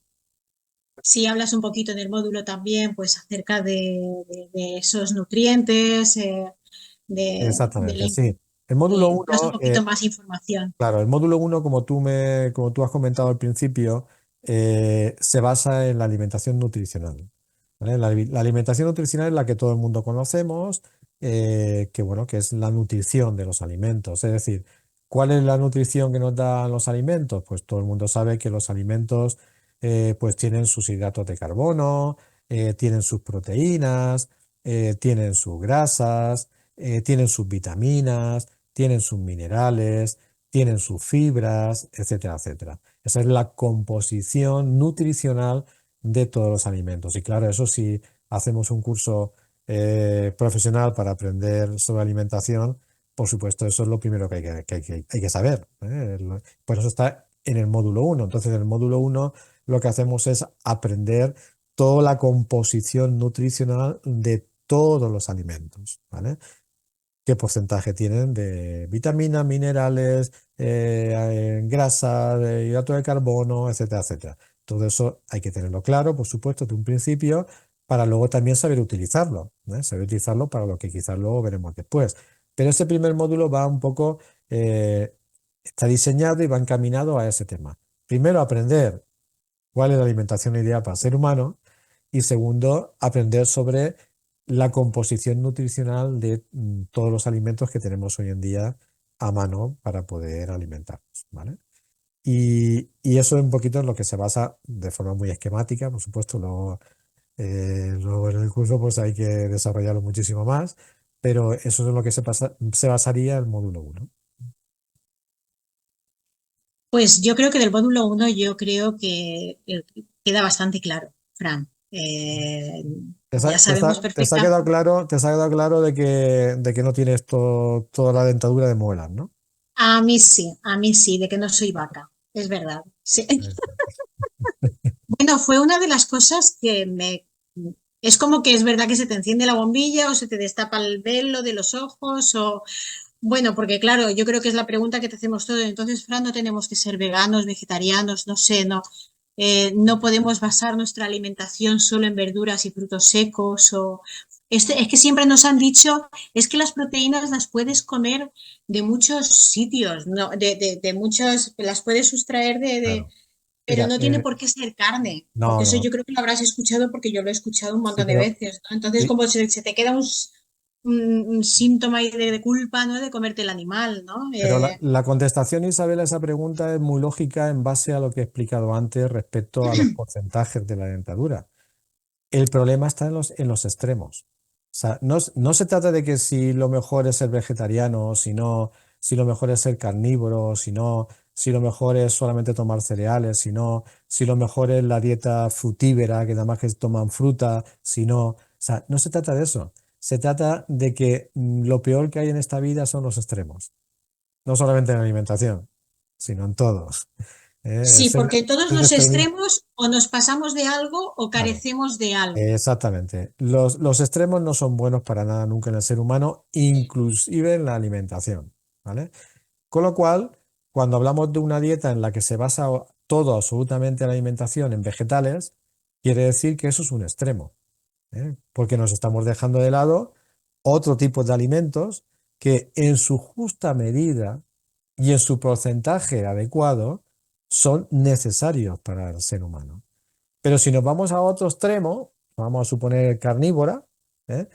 Si hablas un poquito en el módulo también, pues acerca de esos nutrientes, de Exactamente, sí. El módulo das un uno poquito más información. claro, el módulo uno como tú has comentado al principio, se basa en la alimentación nutricional. ¿Vale? La alimentación nutricional es la que todo el mundo conocemos, que bueno, que es la nutrición de los alimentos. Es decir, ¿cuál es la nutrición que nos dan los alimentos? Pues todo el mundo sabe que los alimentos pues tienen sus hidratos de carbono, tienen sus proteínas, tienen sus grasas, tienen sus vitaminas, tienen sus minerales, tienen sus fibras, etcétera, etcétera. Esa es la composición nutricional de todos los alimentos. Y claro, eso si hacemos un curso profesional para aprender sobre alimentación, por supuesto, eso es lo primero que hay que saber. Por eso está en el módulo uno. Entonces, en el módulo uno lo que hacemos es aprender toda la composición nutricional de todos los alimentos, ¿vale? Qué porcentaje tienen de vitaminas, minerales, grasa, de hidrato de carbono, etcétera, etcétera. Todo eso hay que tenerlo claro, por supuesto, de un principio, para luego también saber utilizarlo, ¿eh? Saber utilizarlo para lo que quizás luego veremos después. Pero este primer módulo va un poco, está diseñado y va encaminado a ese tema. Primero, aprender cuál es la alimentación ideal para el ser humano y segundo, aprender sobre la composición nutricional de todos los alimentos que tenemos hoy en día a mano para poder alimentarnos, ¿vale? Y eso es un poquito en lo que se basa de forma muy esquemática, por supuesto, luego en el curso pues hay que desarrollarlo muchísimo más, pero eso es en lo que se basaría el módulo uno. Pues yo creo que del módulo uno yo creo que queda bastante claro, Fran. Ya sabemos Te ha perfectamente. quedado claro, te ha quedado claro de que no tienes toda la dentadura de muelas, ¿no? A mí sí, de que no soy vaca, es verdad. Sí. Eso. Bueno, fue una de las cosas que me... Es como que es verdad que se te enciende la bombilla o se te destapa el velo de los ojos o... Bueno, porque claro, yo creo que es la pregunta que te hacemos todos. Entonces, Fran, no tenemos que ser veganos, vegetarianos, no sé, no. No podemos basar nuestra alimentación solo en verduras y frutos secos o... es que siempre nos han dicho, es que las proteínas las puedes comer de muchos sitios, ¿no? De muchos, las puedes sustraer Claro. pero Mira, no tiene por qué ser carne, porque no, eso no. yo creo que lo habrás escuchado porque yo lo he escuchado un Sí, montón de veces, ¿no? Entonces, sí, como se te queda un síntoma ahí de culpa, ¿no? De comerte el animal, ¿no? pero la contestación, Isabel, a esa pregunta es muy lógica en base a lo que he explicado antes respecto a los porcentajes de la dentadura. El problema está en los extremos. O sea, no se trata de que si lo mejor es ser vegetariano, si lo mejor es ser carnívoro, si lo mejor es solamente tomar cereales, si lo mejor es la dieta frutífera, que nada más que toman fruta, si no. sea, no se trata de eso. Se trata de que lo peor que hay en esta vida son los extremos. No solamente en la alimentación, sino en todo. Sí, porque todos Ser los extremista. extremos o nos pasamos de algo o Claro, carecemos de algo. exactamente. Los extremos no son buenos para nada nunca en el ser humano, inclusive en la alimentación, ¿vale? Con lo cual, cuando hablamos de una dieta en la que se basa todo absolutamente la alimentación en vegetales, quiere decir que eso es un extremo, porque nos estamos dejando de lado otro tipo de alimentos que en su justa medida y en su porcentaje adecuado son necesarios para el ser humano. Pero si nos vamos a otro extremo, vamos a suponer carnívora, ¿eh?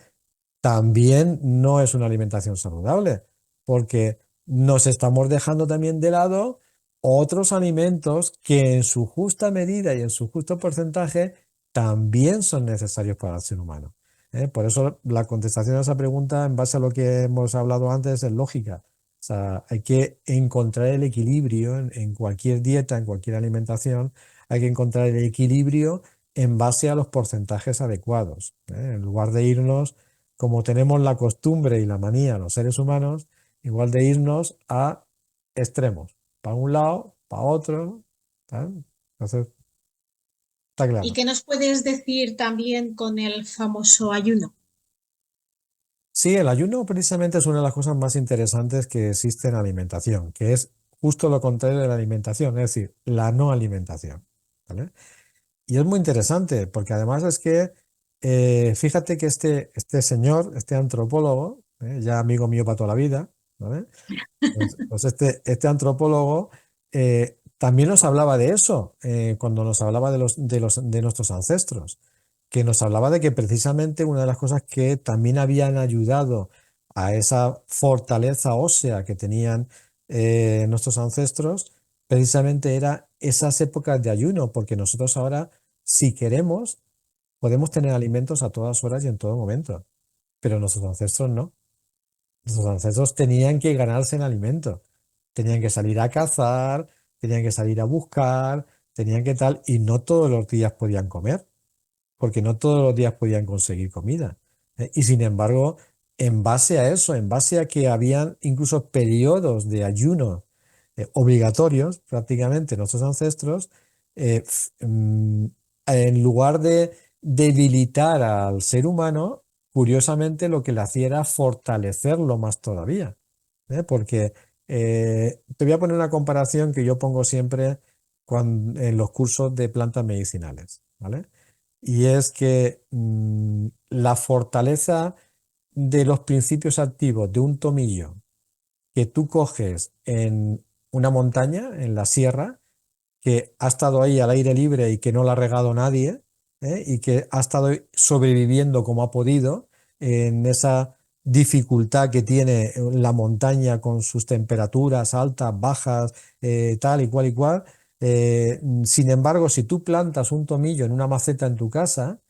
También no es una alimentación saludable, porque nos estamos dejando también de lado otros alimentos que en su justa medida y en su justo porcentaje también son necesarios para el ser humano. Por eso la contestación a esa pregunta, en base a lo que hemos hablado antes, es lógica. O sea, hay que encontrar el equilibrio en cualquier dieta, en cualquier alimentación, hay que encontrar el equilibrio en base a los porcentajes adecuados. En lugar de irnos como tenemos la costumbre y la manía los seres humanos, igual de irnos a extremos, para un lado, para otro, ¿tal? Entonces, está ¿Y claro. qué nos puedes decir también con el famoso ayuno? Sí, el ayuno precisamente es una de las cosas más interesantes que existe en la alimentación, que es justo lo contrario de la alimentación, es decir, la no alimentación, ¿vale? Y es muy interesante, porque además es que, fíjate que este señor, este antropólogo, ya amigo mío para toda la vida, ¿vale? Pues este antropólogo también nos hablaba de eso, cuando nos hablaba de nuestros ancestros, que nos hablaba de que precisamente una de las cosas que también habían ayudado a esa fortaleza ósea que tenían nuestros ancestros, precisamente era esas épocas de ayuno, porque nosotros ahora, si queremos, podemos tener alimentos a todas horas y en todo momento, pero nuestros ancestros no. Sus ancestros tenían que ganarse el alimento, tenían que salir a cazar, tenían que salir a buscar, tenían que tal, y no todos los días podían comer, porque no todos los días podían conseguir comida. Y sin embargo, en base a eso, en base a que habían incluso periodos de ayuno obligatorios, prácticamente nuestros ancestros, en lugar de debilitar al ser humano, curiosamente lo que le hacía era fortalecerlo más todavía. Porque te voy a poner una comparación que yo pongo siempre en los cursos de plantas medicinales, ¿vale? Y es que la fortaleza de los principios activos de un tomillo que tú coges en una montaña, en la sierra, que ha estado ahí al aire libre y que no la ha regado nadie, y que ha estado sobreviviendo como ha podido en esa dificultad que tiene la montaña con sus temperaturas altas, bajas, tal y cual. Sin embargo, si tú plantas un tomillo en una maceta en tu casa,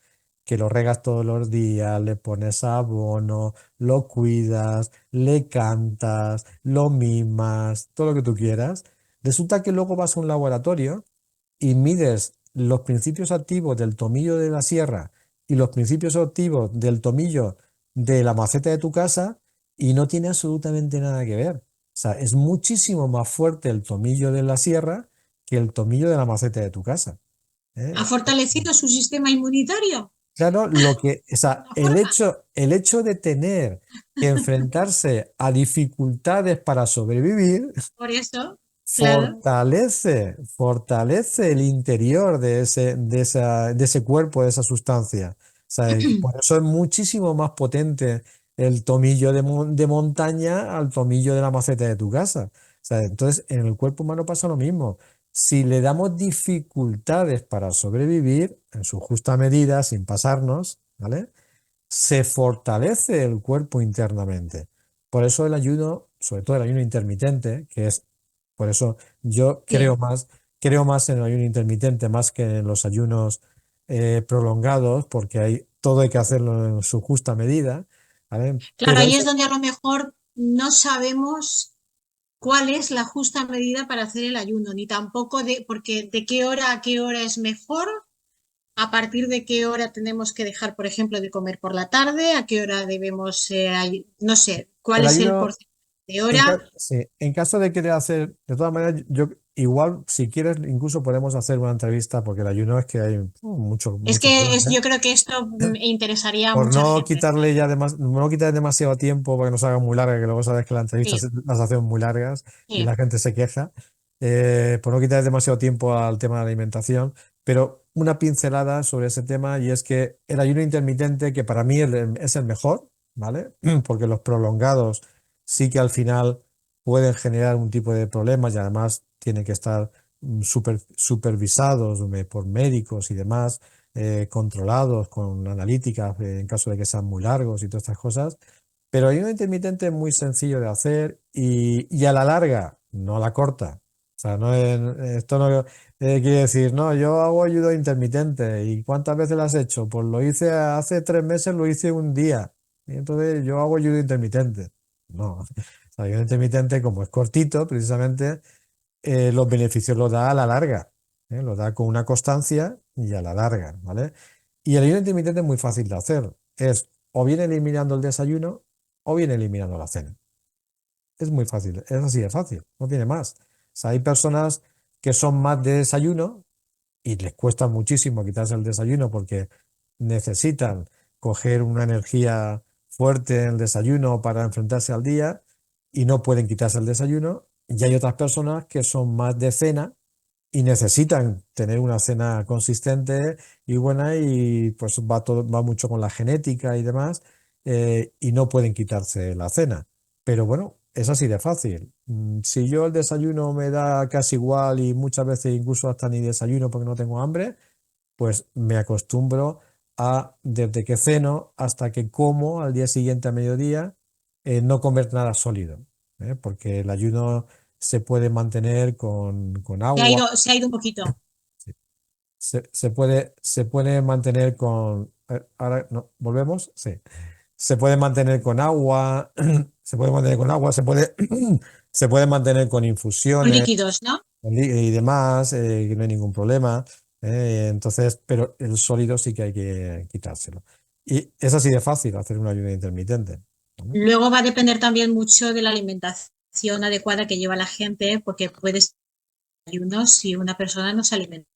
que lo regas todos los días, le pones abono, lo cuidas, le cantas, lo mimas, todo lo que tú quieras. Resulta que luego vas a un laboratorio y mides los principios activos del tomillo de la sierra y los principios activos del tomillo de la maceta de tu casa y no tiene absolutamente nada que ver. O sea, es muchísimo más fuerte el tomillo de la sierra que el tomillo de la maceta de tu casa. ¿Ha ¿Eh? fortalecido su sistema inmunitario? Claro, o sea, ¿Una forma? el hecho de tener que enfrentarse a dificultades para sobrevivir Por eso, claro. fortalece el interior de ese cuerpo, de esa sustancia. O sea, y por eso es muchísimo más potente el tomillo de montaña al tomillo de la maceta de tu casa. O sea, entonces, en el cuerpo humano pasa lo mismo. Si le damos dificultades para sobrevivir, en su justa medida, sin pasarnos, ¿vale? Se fortalece el cuerpo internamente. Por eso el ayuno, sobre todo el ayuno intermitente, que es, por eso yo Sí. creo más en el ayuno intermitente más que en los ayunos prolongados, porque todo hay que hacerlo en su justa medida, ¿vale? Claro, Pero ahí es es donde a lo mejor no sabemos cuál es la justa medida para hacer el ayuno, ni tampoco de, porque de qué hora a qué hora es mejor, a partir de qué hora tenemos que dejar, por ejemplo, de comer por la tarde, a qué hora debemos, no sé, cuál El es el ayuno, porcentaje de hora. sí, en caso de querer hacer, de todas maneras, yo igual, si quieres, incluso podemos hacer una entrevista, porque el ayuno es que hay mucho, Es mucho que que ver, ¿eh? yo creo que esto interesaría a Por mucha no gente. quitarle ya no quitar demasiado tiempo para que no se haga muy larga, que luego sabes que las entrevistas Sí, las hacemos muy largas y sí. la gente se queja, por no quitar demasiado tiempo al tema de la alimentación, pero una pincelada sobre ese tema y es que el ayuno intermitente, que para mí es el mejor, ¿vale? Porque los prolongados sí que al final pueden generar un tipo de problemas y además tienen que estar supervisados por médicos y demás, controlados con analíticas en caso de que sean muy largos y todas estas cosas. Pero hay un intermitente muy sencillo de hacer y a la larga, no a la corta. O sea, esto no quiere decir, no, yo hago ayuno intermitente. ¿Y cuántas veces lo has hecho? Pues lo hice hace 3 meses, lo hice un día. Y entonces yo hago ayuno intermitente. No, o sea, ayuno intermitente, como es cortito, precisamente, los beneficios los da a la larga, los da con una constancia y a la larga, ¿vale? Y el ayuno intermitente es muy fácil de hacer. Es o bien eliminando el desayuno o bien eliminando la cena. Es muy fácil, es así de fácil, no tiene más. O sea, hay personas que son más de desayuno y les cuesta muchísimo quitarse el desayuno porque necesitan coger una energía fuerte en el desayuno para enfrentarse al día y no pueden quitarse el desayuno. Y hay otras personas que son más de cena y necesitan tener una cena consistente y buena y pues va mucho con la genética y demás, y no pueden quitarse la cena. Pero bueno, es así de fácil. Si yo el desayuno me da casi igual y muchas veces incluso hasta ni desayuno porque no tengo hambre, pues me acostumbro a, desde que ceno hasta que como al día siguiente a mediodía, no comer nada sólido, porque el ayuno se puede mantener con agua, Se ha ido un poquito. se puede mantener con... ahora, no, ¿volvemos? Sí. Se puede mantener con agua, se puede mantener con agua, se puede mantener con Con infusiones líquidos, ¿no? y demás, que no hay ningún problema. Entonces, pero el sólido sí que hay que quitárselo. Y es así de fácil hacer un ayuno intermitente, ¿vale? Luego va a depender también mucho de la alimentación adecuada que lleva la gente, porque puede ser ayuno si una persona no se alimenta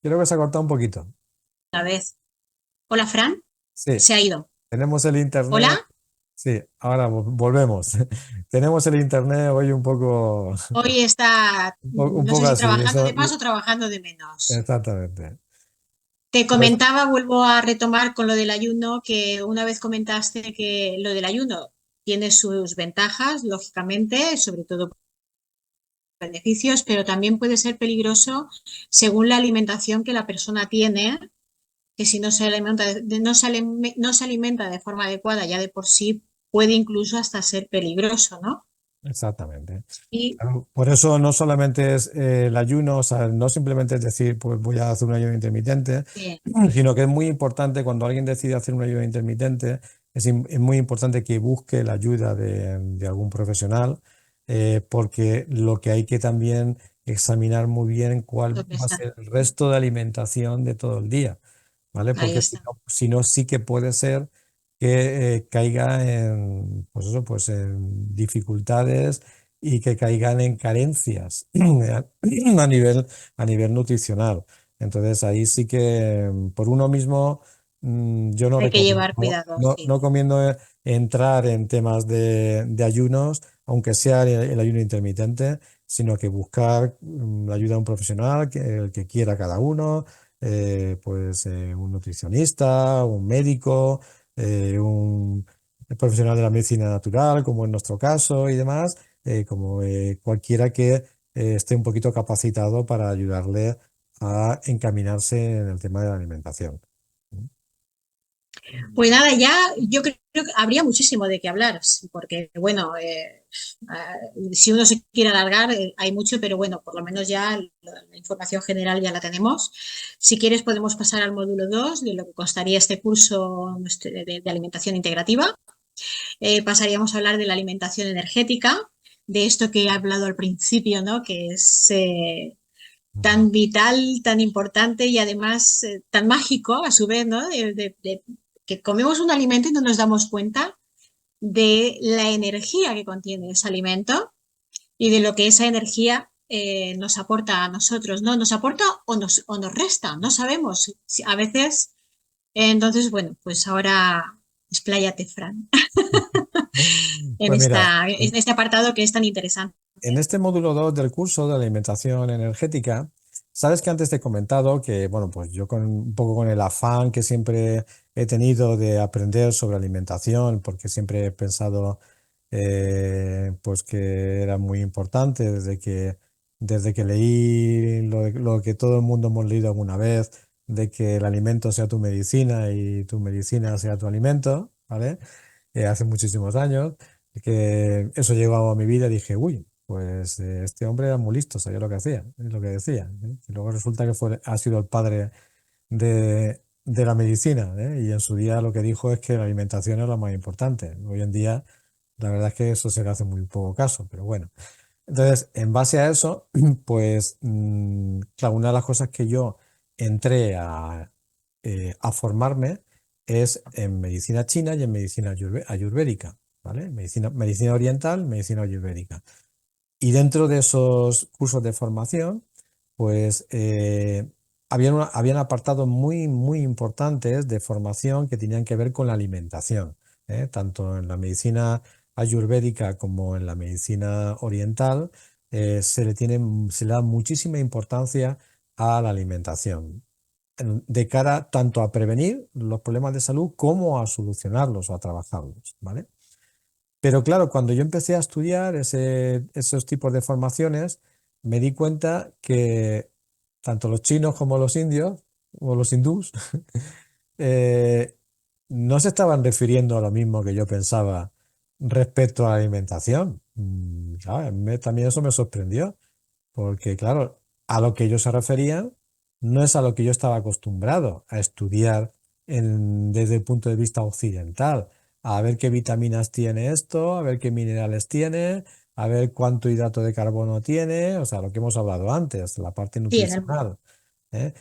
Creo que se ha cortado un poquito. una vez. Hola, Fran, Sí, se ha ido. tenemos el internet. Hola, Sí, ahora volvemos. Tenemos el internet hoy un poco, hoy está, un no sé poco si así. trabajando Eso, de más o trabajando de menos. exactamente. Te Pues, comentaba, vuelvo a retomar con lo del ayuno, que una vez comentaste que lo del ayuno tiene sus ventajas, lógicamente, sobre todo beneficios, pero también puede ser peligroso según la alimentación que la persona tiene, que si no se alimenta no se alimenta de forma adecuada ya de por sí puede incluso hasta ser peligroso, ¿no? exactamente. Y Claro, por eso no solamente es el ayuno, o sea, no simplemente es decir, pues voy a hacer un ayuno intermitente, eh, sino que es muy importante cuando alguien decide hacer un ayuno intermitente, es muy importante que busque la ayuda de algún profesional, porque lo que hay que también examinar muy bien cuál ¿dónde va a está? ser el resto de alimentación de todo el día, ¿vale? Ahí Porque si está. no, si no, sí que puede ser que caiga en, pues eso, pues en dificultades y que caigan en carencias a nivel nutricional. Entonces ahí sí que por uno mismo, yo no Hay que recomiendo, llevar cuidado, no sí. recomiendo entrar en temas de ayunos, aunque sea el ayuno intermitente, sino que buscar la ayuda de un profesional, el que quiera cada uno, pues un nutricionista, un médico, un profesional de la medicina natural, como en nuestro caso y demás, como cualquiera que esté un poquito capacitado para ayudarle a encaminarse en el tema de la alimentación. Pues nada, ya yo creo que habría muchísimo de qué hablar, porque bueno, si uno se quiere alargar, hay mucho, pero bueno, por lo menos ya la información general ya la tenemos. Si quieres, podemos pasar al módulo 2 de lo que constaría este curso de alimentación integrativa. Pasaríamos a hablar de la alimentación energética, de esto que he hablado al principio, ¿no? Que es Ujú. tan vital, tan importante y además tan mágico a su vez, ¿no? Que comemos un alimento y no nos damos cuenta de la energía que contiene ese alimento y de lo que esa energía nos aporta a nosotros, ¿no? Nos aporta o nos resta, no sabemos. A veces, entonces, bueno, pues ahora expláyate, Fran, Pues mira, en este apartado que es tan interesante. en este módulo 2 del curso de alimentación energética, sabes que antes te he comentado que, bueno, pues yo con un poco con el afán que siempre he tenido de aprender sobre alimentación, porque siempre he pensado pues que era muy importante desde que leí lo que todo el mundo hemos leído alguna vez, de que el alimento sea tu medicina y tu medicina sea tu alimento, ¿vale? Hace muchísimos años, que eso llegó a mi vida y dije, uy, pues este hombre era muy listo, sabía lo que hacía, lo que decía, ¿eh? Y luego resulta que ha sido el padre de la medicina, ¿eh? Y en su día lo que dijo es que la alimentación es lo más importante. Hoy en día, la verdad es que eso se le hace muy poco caso, pero bueno. Entonces, en base a eso, pues, claro, una de las cosas que yo entré a formarme es en medicina china y en medicina ayurvédica, ¿vale? Medicina oriental, medicina ayurvédica. Y dentro de esos cursos de formación, pues habían apartados muy, muy importantes de formación que tenían que ver con la alimentación, tanto en la medicina ayurvédica como en la medicina oriental, se le da muchísima importancia a la alimentación, de cara tanto a prevenir los problemas de salud como a solucionarlos o a trabajarlos, ¿vale? Pero claro, cuando yo empecé a estudiar esos tipos de formaciones, me di cuenta que tanto los chinos como los indios, o los hindús, eh, no se estaban refiriendo a lo mismo que yo pensaba respecto a la alimentación. Claro, también eso me sorprendió. Porque, claro, a lo que ellos se referían no es a lo que yo estaba acostumbrado a estudiar desde el punto de vista occidental, a ver qué vitaminas tiene esto, a ver qué minerales tiene, a ver cuánto hidrato de carbono tiene, o sea, lo que hemos hablado antes, la parte Sí, nutricional. ¿Eh?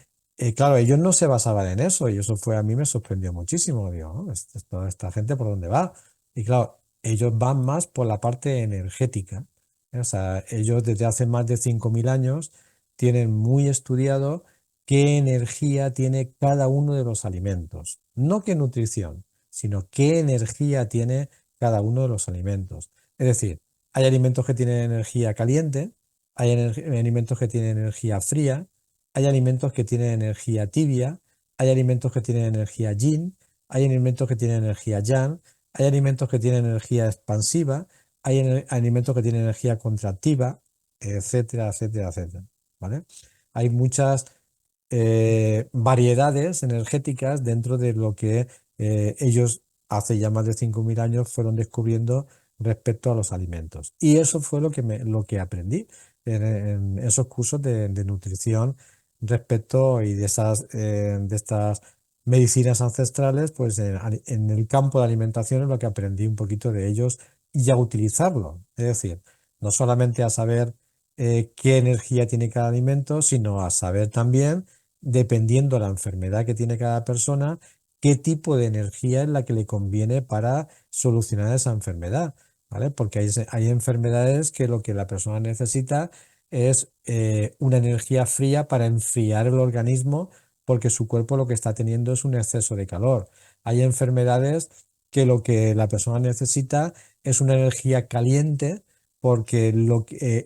Claro, ellos no se basaban en eso y eso fue a mí me sorprendió muchísimo. Digo, "Oh, esta gente por dónde va?". Y claro, ellos van más por la parte energética. O sea, ellos desde hace más de 5.000 años tienen muy estudiado qué energía tiene cada uno de los alimentos. No qué nutrición, sino qué energía tiene cada uno de los alimentos. Es decir, hay alimentos que tienen energía caliente, hay alimentos que tienen energía fría, hay alimentos que tienen energía tibia, hay alimentos que tienen energía yin, hay alimentos que tienen energía yang, hay alimentos que tienen energía expansiva, hay alimentos que tienen energía contractiva, etcétera, etcétera, etcétera. ¿Vale? Hay muchas variedades energéticas dentro de lo que ellos hace ya más de 5.000 años fueron descubriendo respecto a los alimentos. Y eso fue lo que aprendí en esos cursos de nutrición respecto y de estas medicinas ancestrales, pues en el campo de alimentación es lo que aprendí un poquito de ellos y a utilizarlo. Es decir, no solamente a saber qué energía tiene cada alimento, sino a saber también, dependiendo de la enfermedad que tiene cada persona, qué tipo de energía es la que le conviene para solucionar esa enfermedad, ¿vale? Porque hay enfermedades que lo que la persona necesita es una energía fría para enfriar el organismo porque su cuerpo lo que está teniendo es un exceso de calor. Hay enfermedades que lo que la persona necesita es una energía caliente porque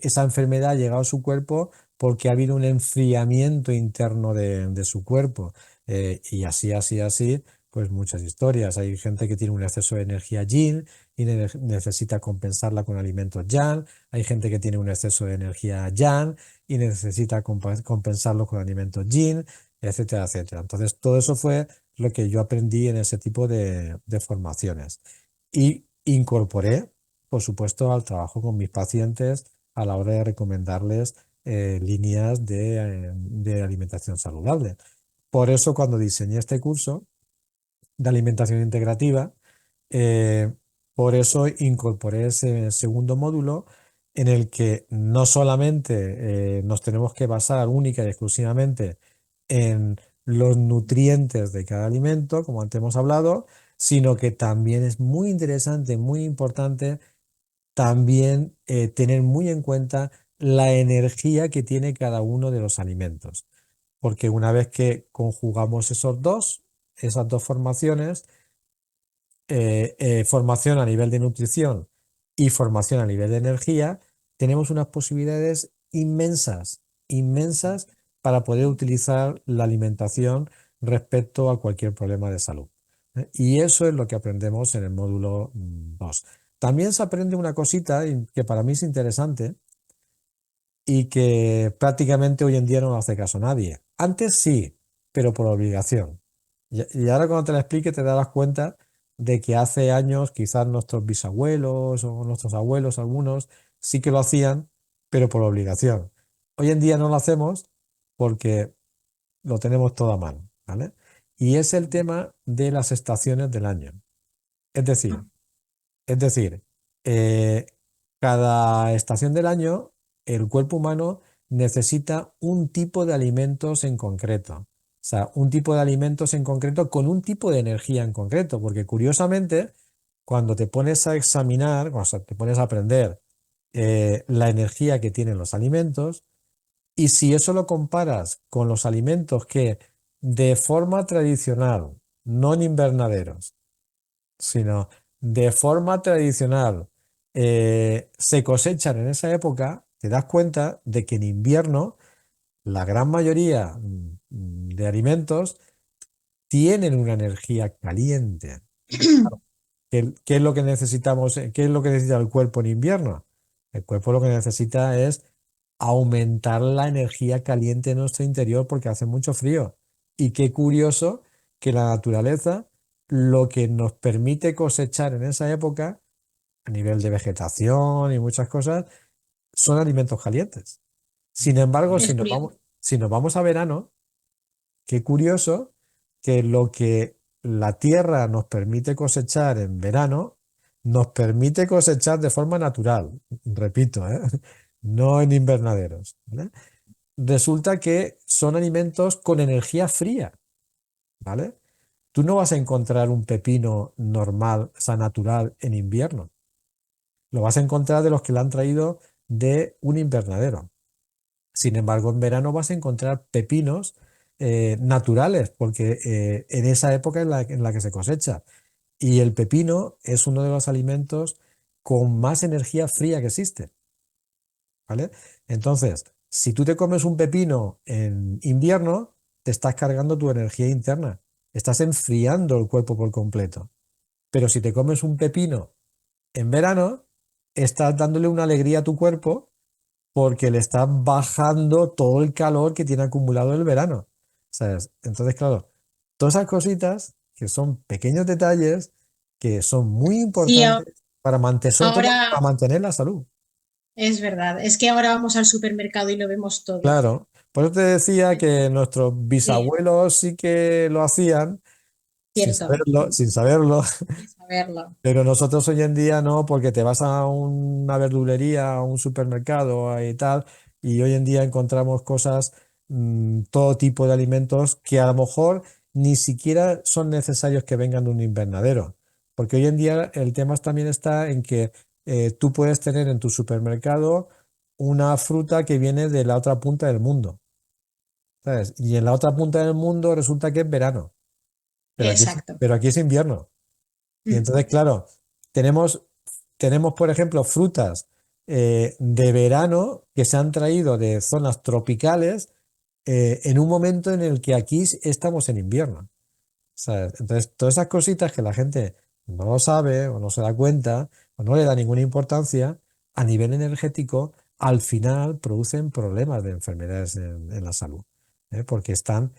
esa enfermedad ha llegado a su cuerpo porque ha habido un enfriamiento interno de su cuerpo. Y así, así, así, pues muchas historias. Hay gente que tiene un exceso de energía yin y necesita compensarla con alimentos yang. Hay gente que tiene un exceso de energía yang y necesita compensarlo con alimentos yin, etcétera, etcétera. Entonces, todo eso fue lo que yo aprendí en ese tipo de formaciones. Y incorporé, por supuesto, al trabajo con mis pacientes a la hora de recomendarles líneas de alimentación saludable. Por eso, cuando diseñé este curso de alimentación integrativa, eh, Por eso incorporé ese segundo módulo en el que no solamente nos tenemos que basar única y exclusivamente en los nutrientes de cada alimento, como antes hemos hablado, sino que también es muy interesante, muy importante también tener muy en cuenta la energía que tiene cada uno de los alimentos. Porque una vez que conjugamos esas dos formaciones, formación a nivel de nutrición y formación a nivel de energía, tenemos unas posibilidades inmensas, inmensas para poder utilizar la alimentación respecto a cualquier problema de salud. Y eso es lo que aprendemos en el módulo 2. También se aprende una cosita que para mí es interesante y que prácticamente hoy en día no hace caso a nadie. Antes sí, pero por obligación. Y ahora cuando te la explique te darás cuenta de que hace años quizás nuestros bisabuelos o nuestros abuelos, algunos, sí que lo hacían, pero por obligación. Hoy en día no lo hacemos porque lo tenemos todo a mano, ¿vale? Y es el tema de las estaciones del año. Es decir, es decir, eh, cada estación del año, el cuerpo humano necesita un tipo de alimentos en concreto. O sea, un tipo de alimentos en concreto con un tipo de energía en concreto. Porque curiosamente, cuando te pones a examinar, o sea, te pones a aprender la energía que tienen los alimentos, y si eso lo comparas con los alimentos que de forma tradicional, no en invernaderos, sino de forma tradicional se cosechan en esa época, te das cuenta de que en invierno la gran mayoría de alimentos tienen una energía caliente. ¿Qué es lo que necesitamos? ¿Qué es lo que necesita el cuerpo en invierno? El cuerpo lo que necesita es aumentar la energía caliente en nuestro interior porque hace mucho frío. Y qué curioso que la naturaleza lo que nos permite cosechar en esa época, a nivel de vegetación y muchas cosas, son alimentos calientes. Sin embargo, Es curioso. si nos vamos a verano, qué curioso que lo que la tierra nos permite cosechar en verano, nos permite cosechar de forma natural, repito, ¿eh? No en invernaderos, ¿vale? Resulta que son alimentos con energía fría, ¿vale? Tú no vas a encontrar un pepino normal, o sea, natural en invierno. Lo vas a encontrar de los que le han traído de un invernadero. Sin embargo, en verano vas a encontrar pepinos naturales, porque en esa época en la que se cosecha. Y el pepino es uno de los alimentos con más energía fría que existe, ¿vale? Entonces, si tú te comes un pepino en invierno, te estás cargando tu energía interna, estás enfriando el cuerpo por completo. Pero si te comes un pepino en verano, estás dándole una alegría a tu cuerpo porque le estás bajando todo el calor que tiene acumulado el verano. ¿Sabes? Entonces, claro, todas esas cositas que son pequeños detalles que son muy Sí, importantes para mantener, sobre todo para ahora mantener la salud. es verdad. Es que ahora vamos al supermercado y lo vemos todo. Claro. Por eso te decía Es- que nuestros Sí, bisabuelos sí que lo hacían cierto. sin saberlo. Sin saberlo. Pero nosotros hoy en día no, porque te vas a una verdulería, a un supermercado y tal, y hoy en día encontramos cosas, todo tipo de alimentos que a lo mejor ni siquiera son necesarios que vengan de un invernadero. Porque hoy en día el tema también está en que tú puedes tener en tu supermercado una fruta que viene de la otra punta del mundo, ¿sabes? Y en la otra punta del mundo resulta que es verano, Exacto. pero aquí es invierno. Y Mm. entonces, claro, tenemos, tenemos, por ejemplo, frutas de verano que se han traído de zonas tropicales en un momento en el que aquí estamos en invierno. ¿Sabes? Entonces, todas esas cositas que la gente no lo sabe o no se da cuenta o no le da ninguna importancia, a nivel energético, al final producen problemas de enfermedades en la salud, porque están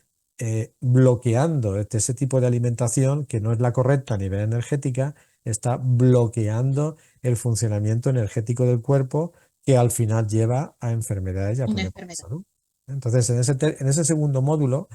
bloqueando ese tipo de alimentación que no es la correcta a nivel energética, está bloqueando el funcionamiento energético del cuerpo que al final lleva a enfermedades y a Una problemas de enfermedad. salud. Entonces, en ese segundo módulo,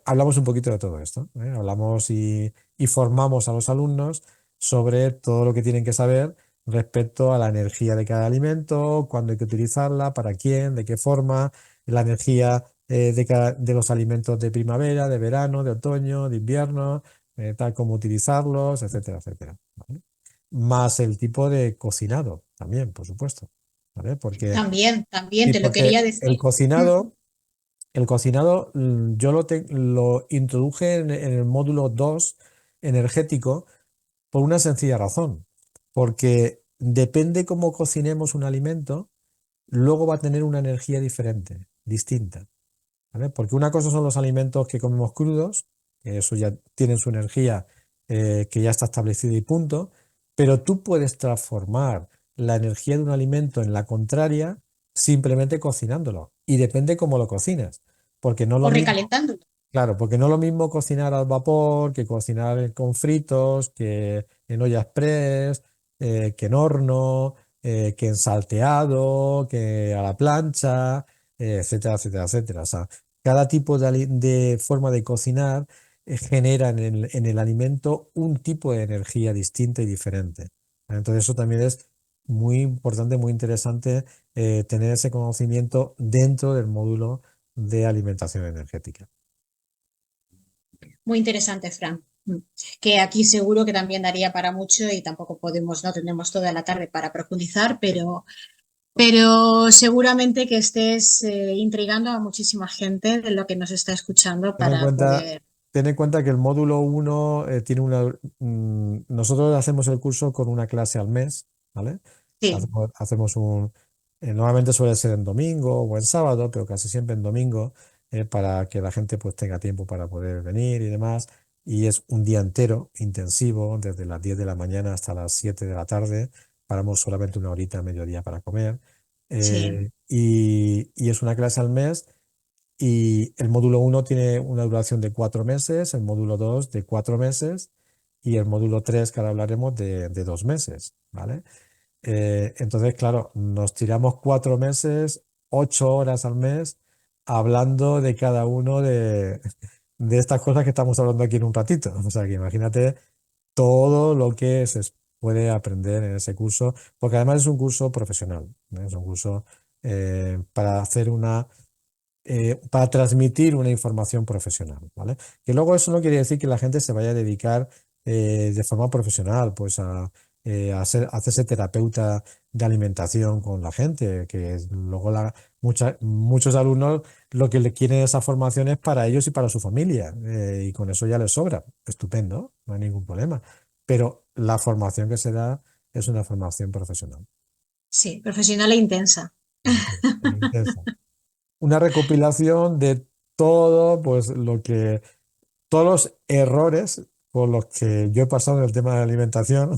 hablamos un poquito de todo esto, ¿eh? Hablamos y formamos a los alumnos sobre todo lo que tienen que saber respecto a la energía de cada alimento, cuándo hay que utilizarla, para quién, de qué forma, la energía de los alimentos de primavera, de verano, de otoño, de invierno, tal como utilizarlos, etcétera, etcétera. ¿Vale? Más el tipo de cocinado también, por supuesto. ¿Vale? También, también Sí, te lo porque quería decir. el cocinado yo lo introduje en el módulo 2 energético por una sencilla razón, porque depende cómo cocinemos un alimento, luego va a tener una energía diferente, distinta. ¿Vale? Porque una cosa son los alimentos que comemos crudos, que eso ya tienen su energía que ya está establecida y punto, pero tú puedes transformar la energía de un alimento en la contraria simplemente cocinándolo. Y depende cómo lo cocinas, porque no es O lo mismo. recalentándolo. Claro, porque no es lo mismo cocinar al vapor que cocinar con fritos, que en olla express, que en horno, que en salteado, que a la plancha, etcétera, etcétera, etcétera. O sea, cada tipo de forma de cocinar genera en el alimento un tipo de energía distinta y diferente. Entonces eso también es muy importante, muy interesante tener ese conocimiento dentro del módulo de alimentación energética. Muy interesante, Fran. Que aquí seguro que también daría para mucho y tampoco podemos, no tenemos toda la tarde para profundizar, pero seguramente que estés intrigando a muchísima gente de lo que nos está escuchando Ten en para cuenta, poder. ten en cuenta que el módulo uno tiene nosotros hacemos el curso con una clase al mes, ¿vale? Sí, Hacemos normalmente suele ser en domingo o en sábado, pero casi siempre en domingo, para que la gente pues tenga tiempo para poder venir y demás. Y es un día entero, intensivo, desde las 10 de la mañana hasta las 7 de la tarde. Paramos solamente una horita a mediodía para comer. sí. Y es una clase al mes y el módulo uno tiene una duración de 4 meses, el módulo 2 de 4 meses y el módulo 3 que ahora hablaremos de 2 meses, ¿vale? Entonces, claro, nos tiramos 4 meses, 8 horas al mes, hablando de cada uno de estas cosas que estamos hablando aquí en un ratito. O sea, que imagínate todo lo que se puede aprender en ese curso, porque además es un curso profesional, ¿no? Es un curso para hacer para transmitir una información profesional, ¿vale? Que luego eso no quiere decir que la gente se vaya a dedicar de forma profesional, pues a hacerse terapeuta de alimentación con la gente, que luego muchos alumnos lo que le quieren esa formación es para ellos y para su familia, y con eso ya les sobra. Estupendo, no hay ningún problema. Pero la formación que se da es una formación profesional. Sí, profesional e intensa. Intensa. Una recopilación de todo, pues todos los errores por los que yo he pasado en el tema de la alimentación,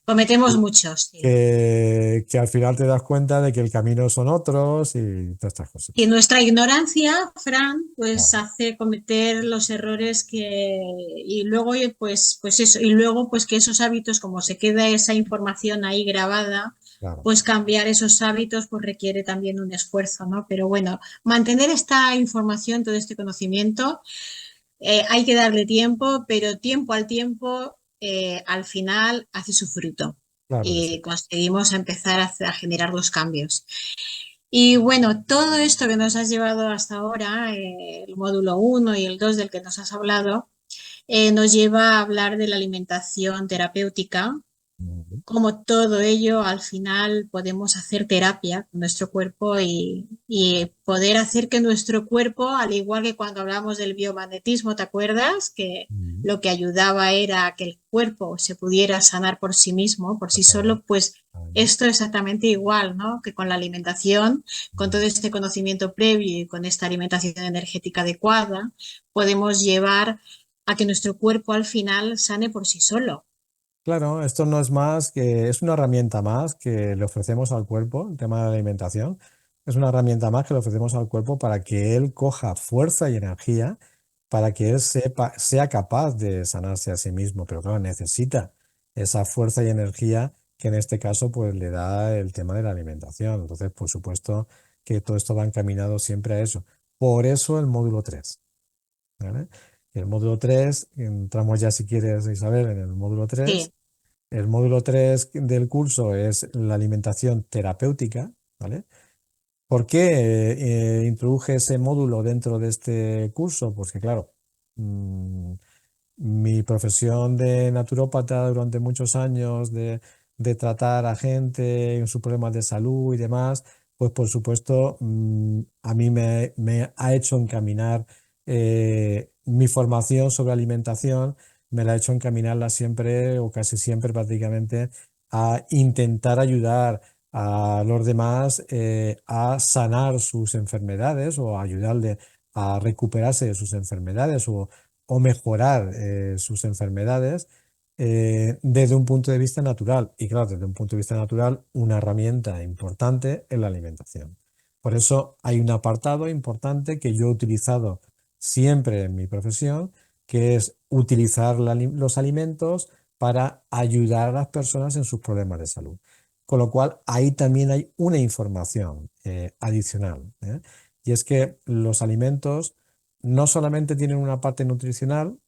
Cometemos muchos, sí. que al final te das cuenta de que el camino son otros y todas estas cosas. Y nuestra ignorancia, Fran, pues Claro, hace cometer los errores que y luego pues eso, y luego pues que esos hábitos, como se queda esa información ahí grabada, claro, pues cambiar esos hábitos pues requiere también un esfuerzo, ¿no? Pero bueno, mantener esta información, todo este conocimiento, hay que darle tiempo, pero tiempo al tiempo, al final hace su fruto claro que sí. y conseguimos empezar a generar los cambios. Y bueno, todo esto que nos has llevado hasta ahora, el módulo uno y el 2 del que nos has hablado, nos lleva a hablar de la alimentación terapéutica, Ujú, como todo ello al final podemos hacer terapia con nuestro cuerpo y poder hacer que nuestro cuerpo, al igual que cuando hablamos del biomagnetismo, ¿te acuerdas? Que ujú. lo que ayudaba era a que el cuerpo se pudiera sanar por sí mismo, por sí Exactamente. solo, pues Además, esto es exactamente igual, ¿no? Que con la alimentación, con todo ujú. este conocimiento previo y con esta alimentación energética adecuada, podemos llevar a que nuestro cuerpo al final sane por sí solo. Claro, esto no es más que, es una herramienta más que le ofrecemos al cuerpo, el tema de la alimentación. Es una herramienta más que le ofrecemos al cuerpo para que él coja fuerza y energía, para que él sea capaz de sanarse a sí mismo. Pero claro, necesita esa fuerza y energía que en este caso pues le da el tema de la alimentación. Entonces, por supuesto que todo esto va encaminado siempre a eso. Por eso el módulo 3. ¿Vale? El módulo 3 entramos ya si quieres, Isabel, en el módulo 3. Sí. el módulo 3 del curso es la alimentación terapéutica, ¿vale? ¿Por qué introduje ese módulo dentro de este curso? Pues que claro, mm, mi profesión de naturópata durante muchos años, de tratar a gente en sus problemas de salud y demás, pues por supuesto a mí me ha hecho encaminar mi formación sobre alimentación, me la ha hecho encaminarla siempre o casi siempre prácticamente a intentar ayudar a los demás a sanar sus enfermedades o a ayudarle a recuperarse de sus enfermedades o mejorar sus enfermedades desde un punto de vista natural. Y claro, desde un punto de vista natural, una herramienta importante es la alimentación. Por eso hay un apartado importante que yo he utilizado siempre en mi profesión, que es utilizar los alimentos para ayudar a las personas en sus problemas de salud. Con lo cual, ahí también hay una información adicional, ¿eh? Y es que los alimentos no solamente tienen una parte nutricional,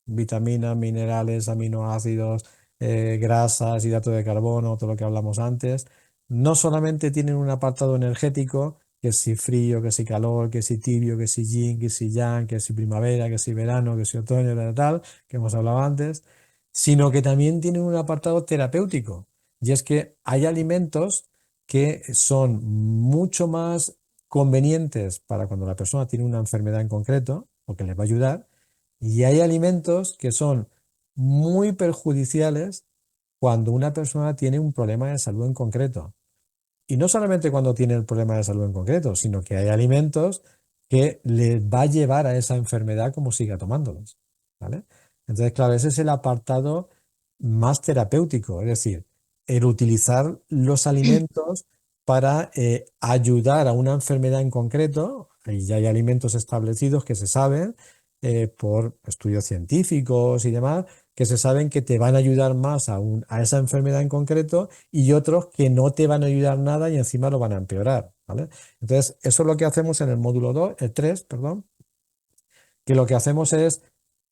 vitaminas, minerales, aminoácidos, grasas, hidrato de carbono, todo lo que hablamos antes, no solamente tienen un apartado energético, que si frío, que si calor, que si tibio, que si yin, que si yang, que si primavera, que si verano, que si otoño, tal, que hemos hablado antes, sino que también tienen un apartado terapéutico. Y es que hay alimentos que son mucho más convenientes para cuando la persona tiene una enfermedad en concreto, o que les va a ayudar, y hay alimentos que son muy perjudiciales cuando una persona tiene un problema de salud en concreto. Y no solamente cuando tiene el problema de salud en concreto, sino que hay alimentos que le va a llevar a esa enfermedad como siga tomándolos, ¿vale? Entonces, claro, ese es el apartado más terapéutico, es decir, el utilizar los alimentos para ayudar a una enfermedad en concreto, y ya hay alimentos establecidos que se saben por estudios científicos y demás, que se saben que te van a ayudar más a esa enfermedad en concreto y otros que no te van a ayudar nada y encima lo van a empeorar, ¿vale? Entonces, eso es lo que hacemos en el módulo 2, el 3, perdón, que lo que hacemos es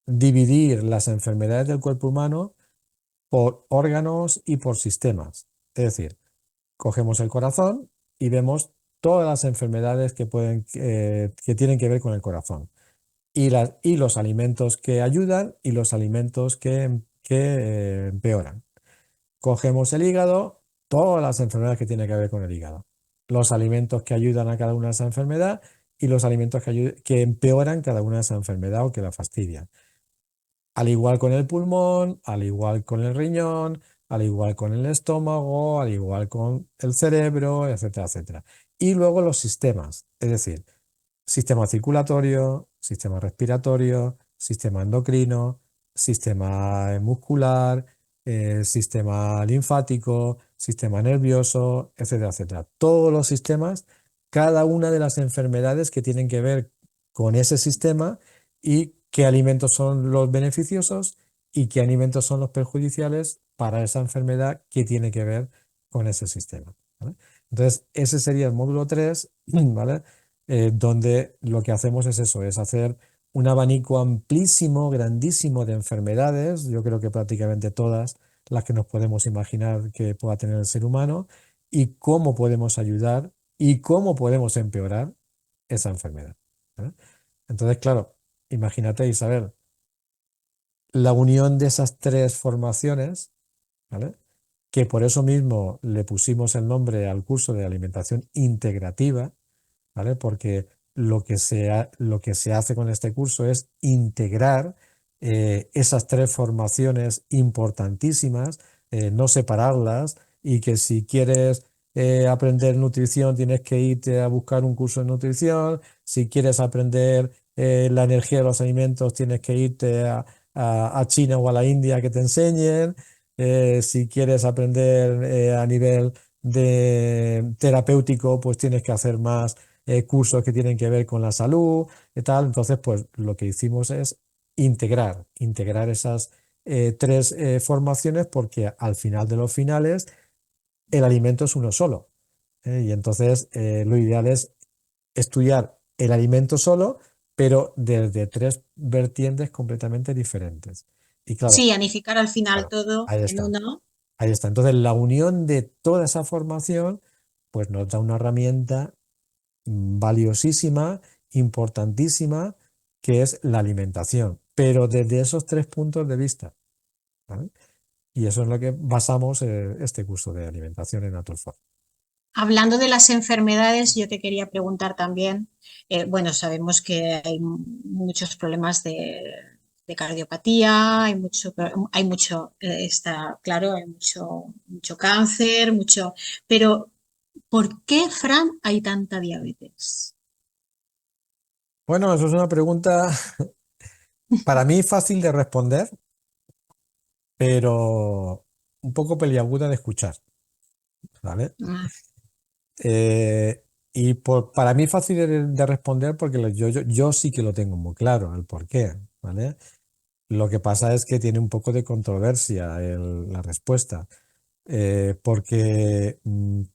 dividir las enfermedades del cuerpo humano por órganos y por sistemas. Es decir, cogemos el corazón y vemos todas las enfermedades que tienen que ver con el corazón y los alimentos que ayudan y los alimentos que empeoran. Cogemos el hígado, todas las enfermedades que tienen que ver con el hígado, los alimentos que ayudan a cada una de esas enfermedades y los alimentos que empeoran cada una de esas enfermedades o que la fastidian. Al igual con el pulmón, al igual con el riñón, al igual con el estómago, al igual con el cerebro, etcétera, etcétera. Y luego los sistemas, es decir, sistema circulatorio, sistema respiratorio, sistema endocrino, sistema muscular, sistema linfático, sistema nervioso, etcétera, etcétera. Todos los sistemas, cada una de las enfermedades que tienen que ver con ese sistema y qué alimentos son los beneficiosos y qué alimentos son los perjudiciales para esa enfermedad que tiene que ver con ese sistema, ¿vale? Entonces, ese sería el módulo 3, ¿vale? Donde lo que hacemos es eso, es hacer un abanico amplísimo, grandísimo de enfermedades, yo creo que prácticamente todas las que nos podemos imaginar que pueda tener el ser humano, y cómo podemos ayudar y cómo podemos empeorar esa enfermedad, ¿vale? Entonces, claro, imagínate, Isabel, la unión de esas tres formaciones, ¿vale? Que por eso mismo le pusimos el nombre al curso de alimentación integrativa, ¿vale? Porque lo que se hace con este curso es integrar esas tres formaciones importantísimas, no separarlas, y que si quieres aprender nutrición tienes que irte a buscar un curso de nutrición, si quieres aprender la energía de los alimentos tienes que irte a China o a la India que te enseñen, si quieres aprender a nivel de terapéutico pues tienes que hacer más cursos que tienen que ver con la salud y tal. Entonces, pues lo que hicimos es integrar esas tres formaciones porque al final de los finales el alimento es uno solo. Y entonces lo ideal es estudiar el alimento solo, pero desde tres vertientes completamente diferentes. Y Sí, claro, unificar al final claro, todo ahí en está. uno. Ahí está. Entonces, la unión de toda esa formación, pues nos da una herramienta valiosísima, importantísima, que es la alimentación, pero desde esos tres puntos de vista, ¿vale? Y eso es lo que basamos este curso de alimentación en Naturform. Hablando de las enfermedades, yo te quería preguntar también, bueno, sabemos que hay muchos problemas de cardiopatía, hay mucho, está claro, hay mucho cáncer, pero ¿por qué, Fran, hay tanta diabetes? Bueno, eso es una pregunta para mí fácil de responder, pero un poco peliaguda de escuchar, ¿vale? Ah, Eh, para mí fácil de responder porque yo sí que lo tengo muy claro, el por qué, ¿vale? Lo que pasa es que tiene un poco de controversia la respuesta, porque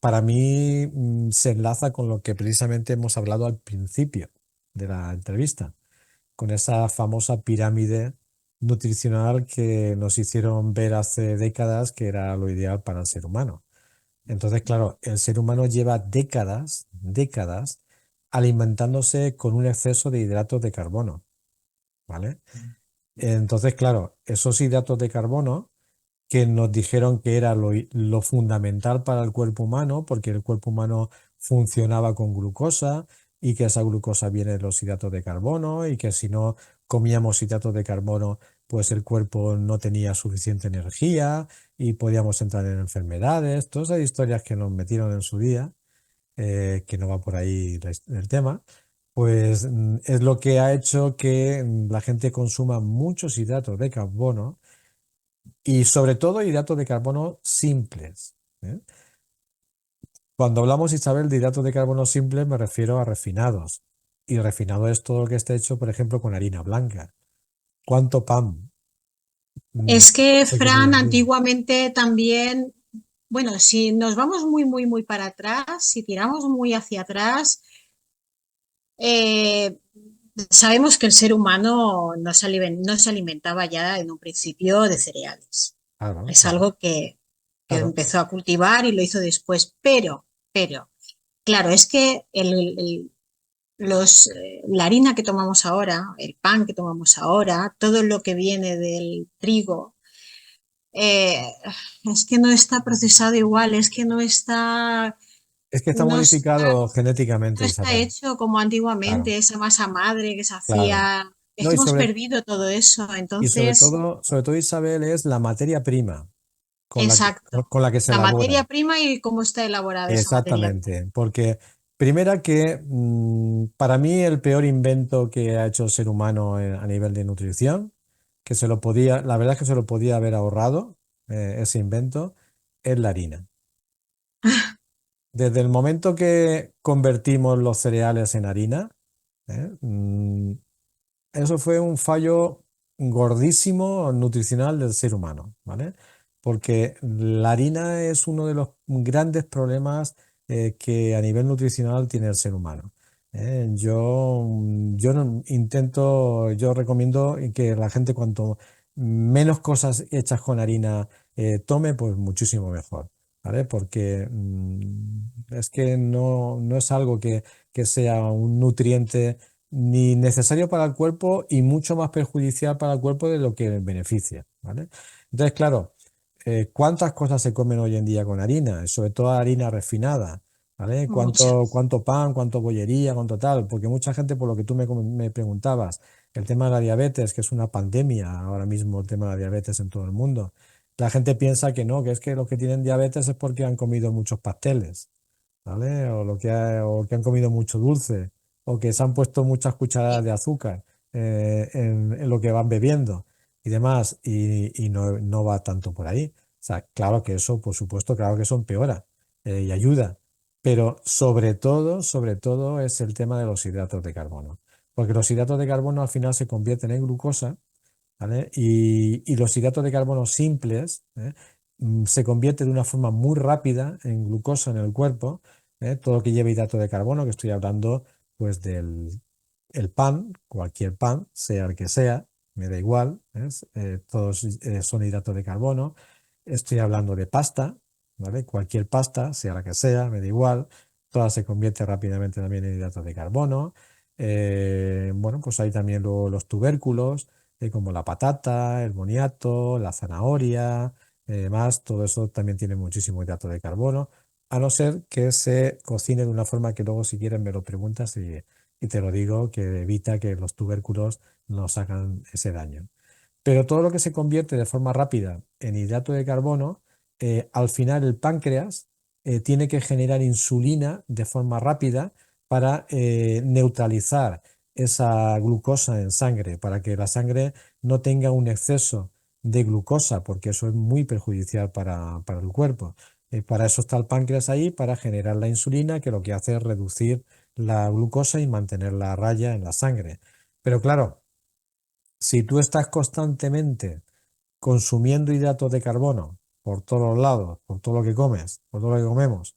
para mí se enlaza con lo que precisamente hemos hablado al principio de la entrevista, con esa famosa pirámide nutricional que nos hicieron ver hace décadas que era lo ideal para el ser humano. Entonces, claro, el ser humano lleva décadas alimentándose con un exceso de hidratos de carbono, ¿vale? Entonces, claro, esos hidratos de carbono que nos dijeron que era lo fundamental para el cuerpo humano, porque el cuerpo humano funcionaba con glucosa y que esa glucosa viene de los hidratos de carbono y que si no comíamos hidratos de carbono, pues el cuerpo no tenía suficiente energía y podíamos entrar en enfermedades, todas esas historias que nos metieron en su día, que no va por ahí el tema. Pues es lo que ha hecho que la gente consuma muchos hidratos de carbono y sobre todo hidratos de carbono simples, ¿eh? Cuando hablamos, Isabel, de hidratos de carbono simples, me refiero a refinados. Y refinado es todo lo que esté hecho, por ejemplo, con harina blanca. ¿Cuánto pan es que, se come hoy Fran, en día? antiguamente también, bueno, si nos vamos muy para atrás, si tiramos muy hacia atrás, eh, sabemos que el ser humano no se alimentaba ya en un principio de cereales. Claro, Es claro, algo que claro. empezó a cultivar y lo hizo después, pero, claro, es que la harina que tomamos ahora, el pan que tomamos ahora, todo lo que viene del trigo, eh, es que no está procesado igual, es que Es que está no está, modificado no genéticamente, está Isabel. hecho como Claro, antiguamente, esa masa madre que se claro. hacía. Es No, que hemos perdido todo eso. y Entonces, sobre todo, Isabel, es la materia prima exacto. con la que se La elabora. materia prima y cómo está elaborada esa materia prima. Exactamente, porque primera que para mí el peor invento que ha hecho el ser humano a nivel de nutrición, que la verdad es que se lo podía haber ahorrado ese invento, es la harina. Desde el momento que convertimos los cereales en harina, ¿eh? Eso fue un fallo gordísimo nutricional del ser humano, ¿vale? Porque la harina es uno de los grandes problemas que a nivel nutricional tiene el ser humano. Yo recomiendo que la gente cuanto menos cosas hechas con harina tome, pues muchísimo mejor, ¿vale? Porque es que no es algo que sea un nutriente ni necesario para el cuerpo y mucho más perjudicial para el cuerpo de lo que beneficia, ¿vale? Entonces, claro, ¿cuántas cosas se comen hoy en día con harina? Sobre todo harina refinada, ¿vale? Muchas. ¿Cuánto pan, cuánto bollería, cuánto tal? Porque mucha gente, por lo que tú me preguntabas, el tema de la diabetes, que es una pandemia ahora mismo, el tema de la diabetes en todo el mundo, la gente piensa que no, que es que los que tienen diabetes es porque han comido muchos pasteles, ¿vale? O que han comido mucho dulce, o que se han puesto muchas cucharadas Sí. de azúcar en lo que van bebiendo y demás, y no va tanto por ahí. O sea, claro que eso, por supuesto, claro que eso empeora y ayuda, pero sobre todo es el tema de los hidratos de carbono, porque los hidratos de carbono al final se convierten en glucosa, ¿vale? Y los hidratos de carbono simples se convierten de una forma muy rápida en glucosa en el cuerpo, todo lo que lleva hidrato de carbono, que estoy hablando pues del el pan, cualquier pan, sea el que sea, me da igual, ¿ves? Todos son hidratos de carbono. Estoy hablando de pasta, ¿vale? Cualquier pasta, sea la que sea, me da igual, toda se convierte rápidamente también en hidratos de carbono. Bueno, pues hay también los tubérculos, como la patata, el boniato, la zanahoria, demás, todo eso también tiene muchísimo hidrato de carbono, a no ser que se cocine de una forma que luego si quieres me lo preguntas y te lo digo, que evita que los tubérculos nos hagan ese daño. Pero todo lo que se convierte de forma rápida en hidrato de carbono, al final el páncreas tiene que generar insulina de forma rápida para neutralizar esa glucosa en sangre, para que la sangre no tenga un exceso de glucosa, porque eso es muy perjudicial para el cuerpo. Para eso está el páncreas ahí, para generar la insulina, que lo que hace es reducir la glucosa y mantenerla a raya en la sangre. Pero claro, si tú estás constantemente consumiendo hidratos de carbono por todos los lados, por todo lo que comes, por todo lo que comemos,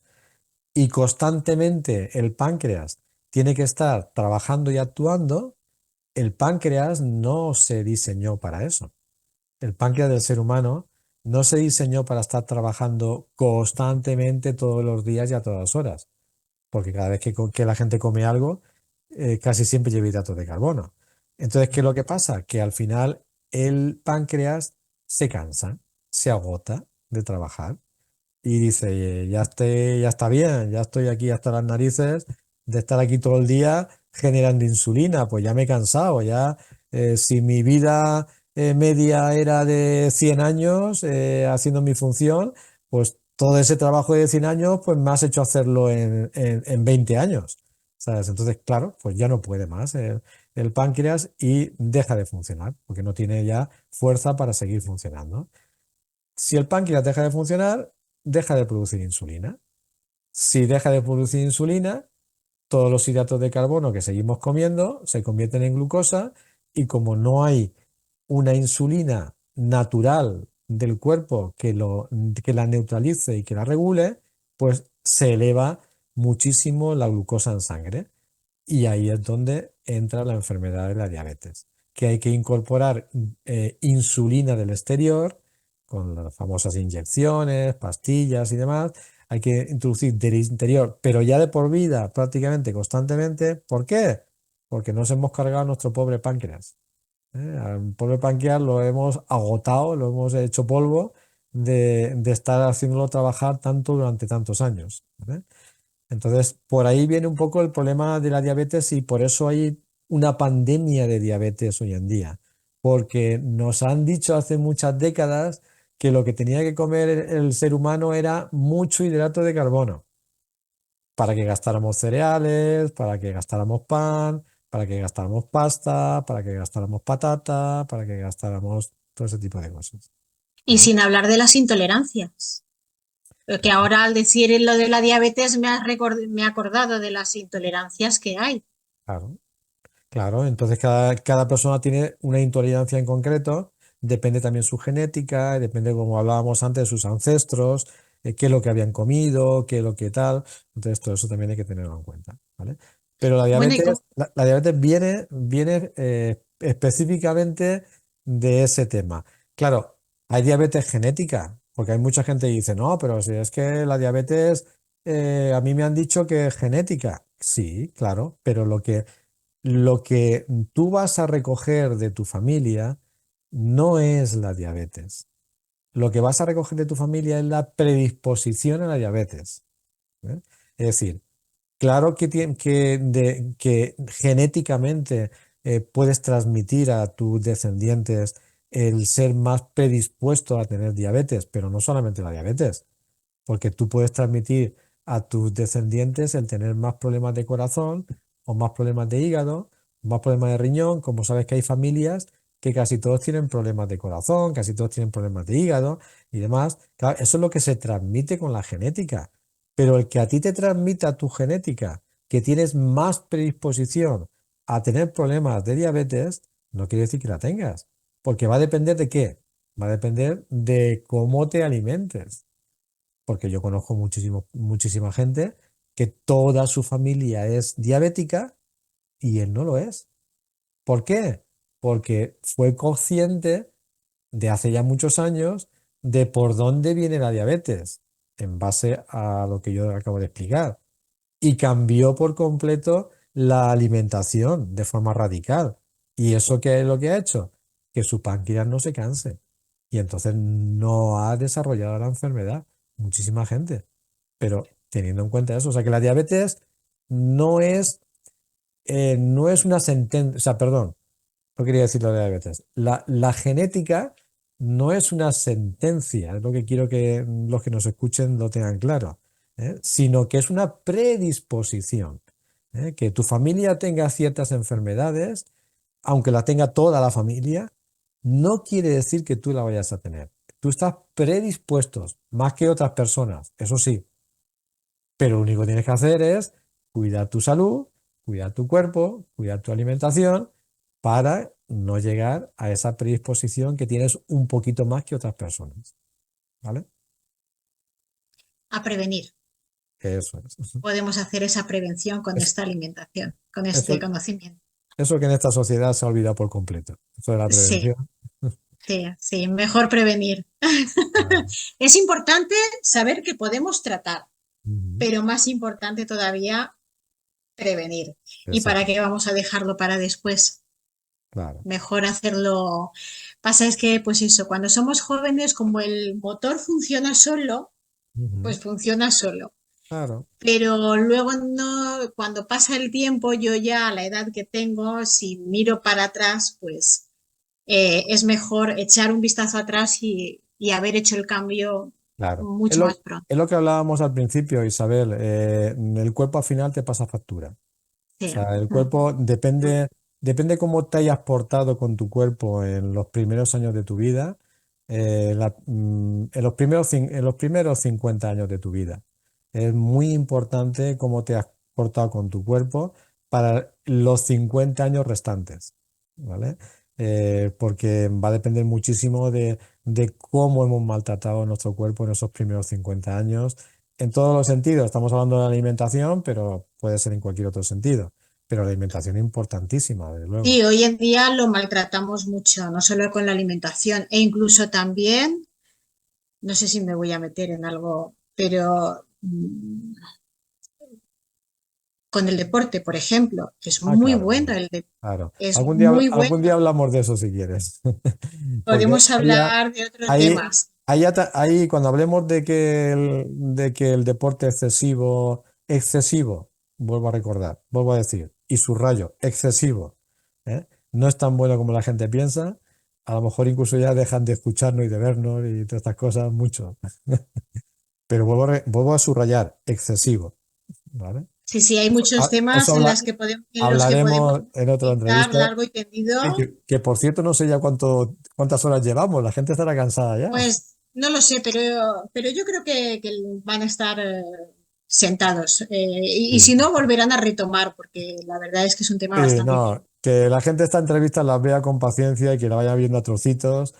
y constantemente el páncreas tiene que estar trabajando y actuando, el páncreas no se diseñó para eso. El páncreas del ser humano no se diseñó para estar trabajando constantemente todos los días y a todas horas, porque cada vez que la gente come algo, casi siempre lleva hidratos de carbono. Entonces, ¿qué es lo que pasa? Que al final el páncreas se cansa, se agota de trabajar y dice, ya está bien, ya estoy aquí hasta las narices de estar aquí todo el día generando insulina, pues ya me he cansado, ya si mi vida media era de 100 años haciendo mi función, pues todo ese trabajo de 100 años, pues me has hecho hacerlo en 20 años, ¿sabes? Entonces, claro, pues ya no puede más el páncreas y deja de funcionar, porque no tiene ya fuerza para seguir funcionando. Si el páncreas deja de funcionar, deja de producir insulina. Si deja de producir insulina, todos los hidratos de carbono que seguimos comiendo se convierten en glucosa y como no hay una insulina natural del cuerpo que la neutralice y que la regule, pues se eleva muchísimo la glucosa en sangre. Y ahí es donde entra la enfermedad de la diabetes, que hay que incorporar insulina del exterior, con las famosas inyecciones, pastillas y demás. Hay que introducir del interior, pero ya de por vida, prácticamente constantemente. ¿Por qué? Porque nos hemos cargado a nuestro pobre páncreas. Al pobre páncreas lo hemos agotado, lo hemos hecho polvo de estar haciéndolo trabajar tanto durante tantos años. ¿Vale? Entonces, por ahí viene un poco el problema de la diabetes y por eso hay una pandemia de diabetes hoy en día, porque nos han dicho hace muchas décadas que lo que tenía que comer el ser humano era mucho hidrato de carbono, para que gastáramos cereales, para que gastáramos pan, para que gastáramos pasta, para que gastáramos patata, para que gastáramos todo ese tipo de cosas. Y ¿Vale? sin hablar de las intolerancias, que ahora al decir lo de la diabetes me he acordado de las intolerancias que hay. Claro. Claro, entonces cada persona tiene una intolerancia en concreto, depende también su genética, depende, como hablábamos antes, de sus ancestros, qué es lo que habían comido, qué es lo que tal. Entonces, todo eso también hay que tenerlo en cuenta, ¿vale? Pero Bueno, y la diabetes viene específicamente de ese tema. Claro, hay diabetes genética, porque hay mucha gente que dice, no, pero si es que la diabetes, a mí me han dicho que es genética. Sí, claro, pero lo que tú vas a recoger de tu familia no es la diabetes. Lo que vas a recoger de tu familia es la predisposición a la diabetes. ¿Eh? Es decir, claro que genéticamente puedes transmitir a tus descendientes el ser más predispuesto a tener diabetes, pero no solamente la diabetes, porque tú puedes transmitir a tus descendientes el tener más problemas de corazón o más problemas de hígado, más problemas de riñón, como sabes que hay familias que casi todos tienen problemas de corazón, casi todos tienen problemas de hígado y demás. Claro, eso es lo que se transmite con la genética, pero el que a ti te transmita tu genética, que tienes más predisposición a tener problemas de diabetes, no quiere decir que la tengas, porque va a depender de qué, va a depender de cómo te alimentes porque yo conozco muchísima gente que toda su familia es diabética y él no lo es. ¿Por qué? Porque fue consciente de hace ya muchos años de por dónde viene la diabetes, en base a lo que yo acabo de explicar. Y cambió por completo la alimentación de forma radical. ¿Y eso qué es lo que ha hecho? Que su páncreas no se canse. Y entonces no ha desarrollado la enfermedad. Muchísima gente. Pero teniendo en cuenta eso, o sea que la diabetes no es, no es una sentencia, o sea, perdón, no quería decir la diabetes. La genética no es una sentencia, es lo que quiero que los que nos escuchen lo tengan claro, sino que es una predisposición. Que tu familia tenga ciertas enfermedades, aunque la tenga toda la familia, no quiere decir que tú la vayas a tener. Tú estás predispuesto más que otras personas, eso sí, pero lo único que tienes que hacer es cuidar tu salud, cuidar tu cuerpo, cuidar tu alimentación para no llegar a esa predisposición que tienes un poquito más que otras personas. ¿Vale? A prevenir. Eso es. Podemos hacer esa prevención con Es- esta alimentación, con este Eso, conocimiento. eso que en esta sociedad se ha olvidado por completo. Eso de la Sí, prevención. sí, sí, mejor prevenir. Claro. Es importante saber que podemos tratar, Ujú. pero más importante todavía, prevenir. ¿Y para Exacto. qué vamos a dejarlo para después? Claro. Mejor hacerlo. Pasa es que, pues eso, cuando somos jóvenes, como el motor funciona solo, Ujú. pues funciona solo. Claro. Pero luego no, cuando pasa el tiempo, yo ya a la edad que tengo, si miro para atrás, pues es mejor echar un vistazo atrás y haber hecho el cambio Claro. mucho más pronto. Es lo que hablábamos al principio, Isabel. El cuerpo al final te pasa factura. O Sí. sea, el cuerpo depende cómo te hayas portado con tu cuerpo en los primeros años de tu vida, en los primeros 50 años de tu vida. Es muy importante cómo te has portado con tu cuerpo para los 50 años restantes, ¿vale? Porque va a depender muchísimo de cómo hemos maltratado nuestro cuerpo en esos primeros 50 años en todos los sentidos. Estamos hablando de la alimentación, pero puede ser en cualquier otro sentido. Pero la alimentación es importantísima, desde luego. Sí, hoy en día lo maltratamos mucho, no solo con la alimentación, e incluso también, no sé si me voy a meter en algo, pero con el deporte, por ejemplo, que es Ah, muy claro, bueno, claro. es muy Algún día bueno. hablamos de eso si quieres. Porque Podemos hablar de otros ahí, temas. ahí cuando hablemos de que el deporte excesivo, vuelvo a recordar, vuelvo a decir, y subrayo, excesivo, ¿eh? No es tan bueno como la gente piensa. A lo mejor incluso ya dejan de escucharnos y de vernos y todas estas cosas mucho. Pero vuelvo a subrayar, excesivo, ¿vale? Sí, sí, hay muchos Eso temas en los que podemos hablaremos en otra profundizar entrevista. largo y tendido. Que, por cierto, no sé ya cuántas horas llevamos. La gente estará cansada ya. Pues no lo sé, pero yo creo que van a estar sentados. Y Sí. si no, volverán a retomar, porque la verdad es que es un tema Sí, bastante interesante. no, que la gente esta entrevista las vea con paciencia y que la vaya viendo a trocitos,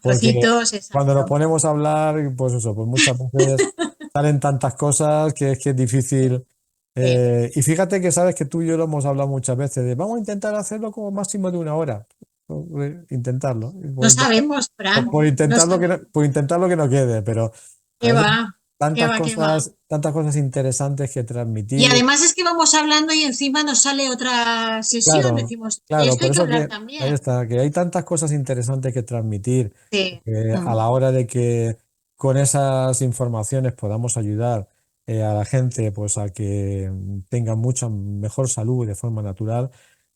porque Trocitos, cuando nos exacto. ponemos a hablar, pues eso, pues muchas veces salen tantas cosas que es difícil. Sí. Y fíjate que sabes que tú y yo lo hemos hablado muchas veces de vamos a intentar hacerlo como máximo de una hora. Intentarlo. Y No sabemos, Fran, no sabemos. Por intentarlo que no quede, pero a ¿Qué veces va? ¿Qué va? ¿Qué va? tantas cosas interesantes que Y transmitir. además es que vamos hablando y encima nos sale otra sesión. Claro, Decimos, de claro, esto por hay que eso hablar que ahí también. está, que hay tantas cosas interesantes que transmitir Sí. a la hora de que con esas informaciones podamos ayudar a la gente pues a que tenga mucha mejor salud de forma natural,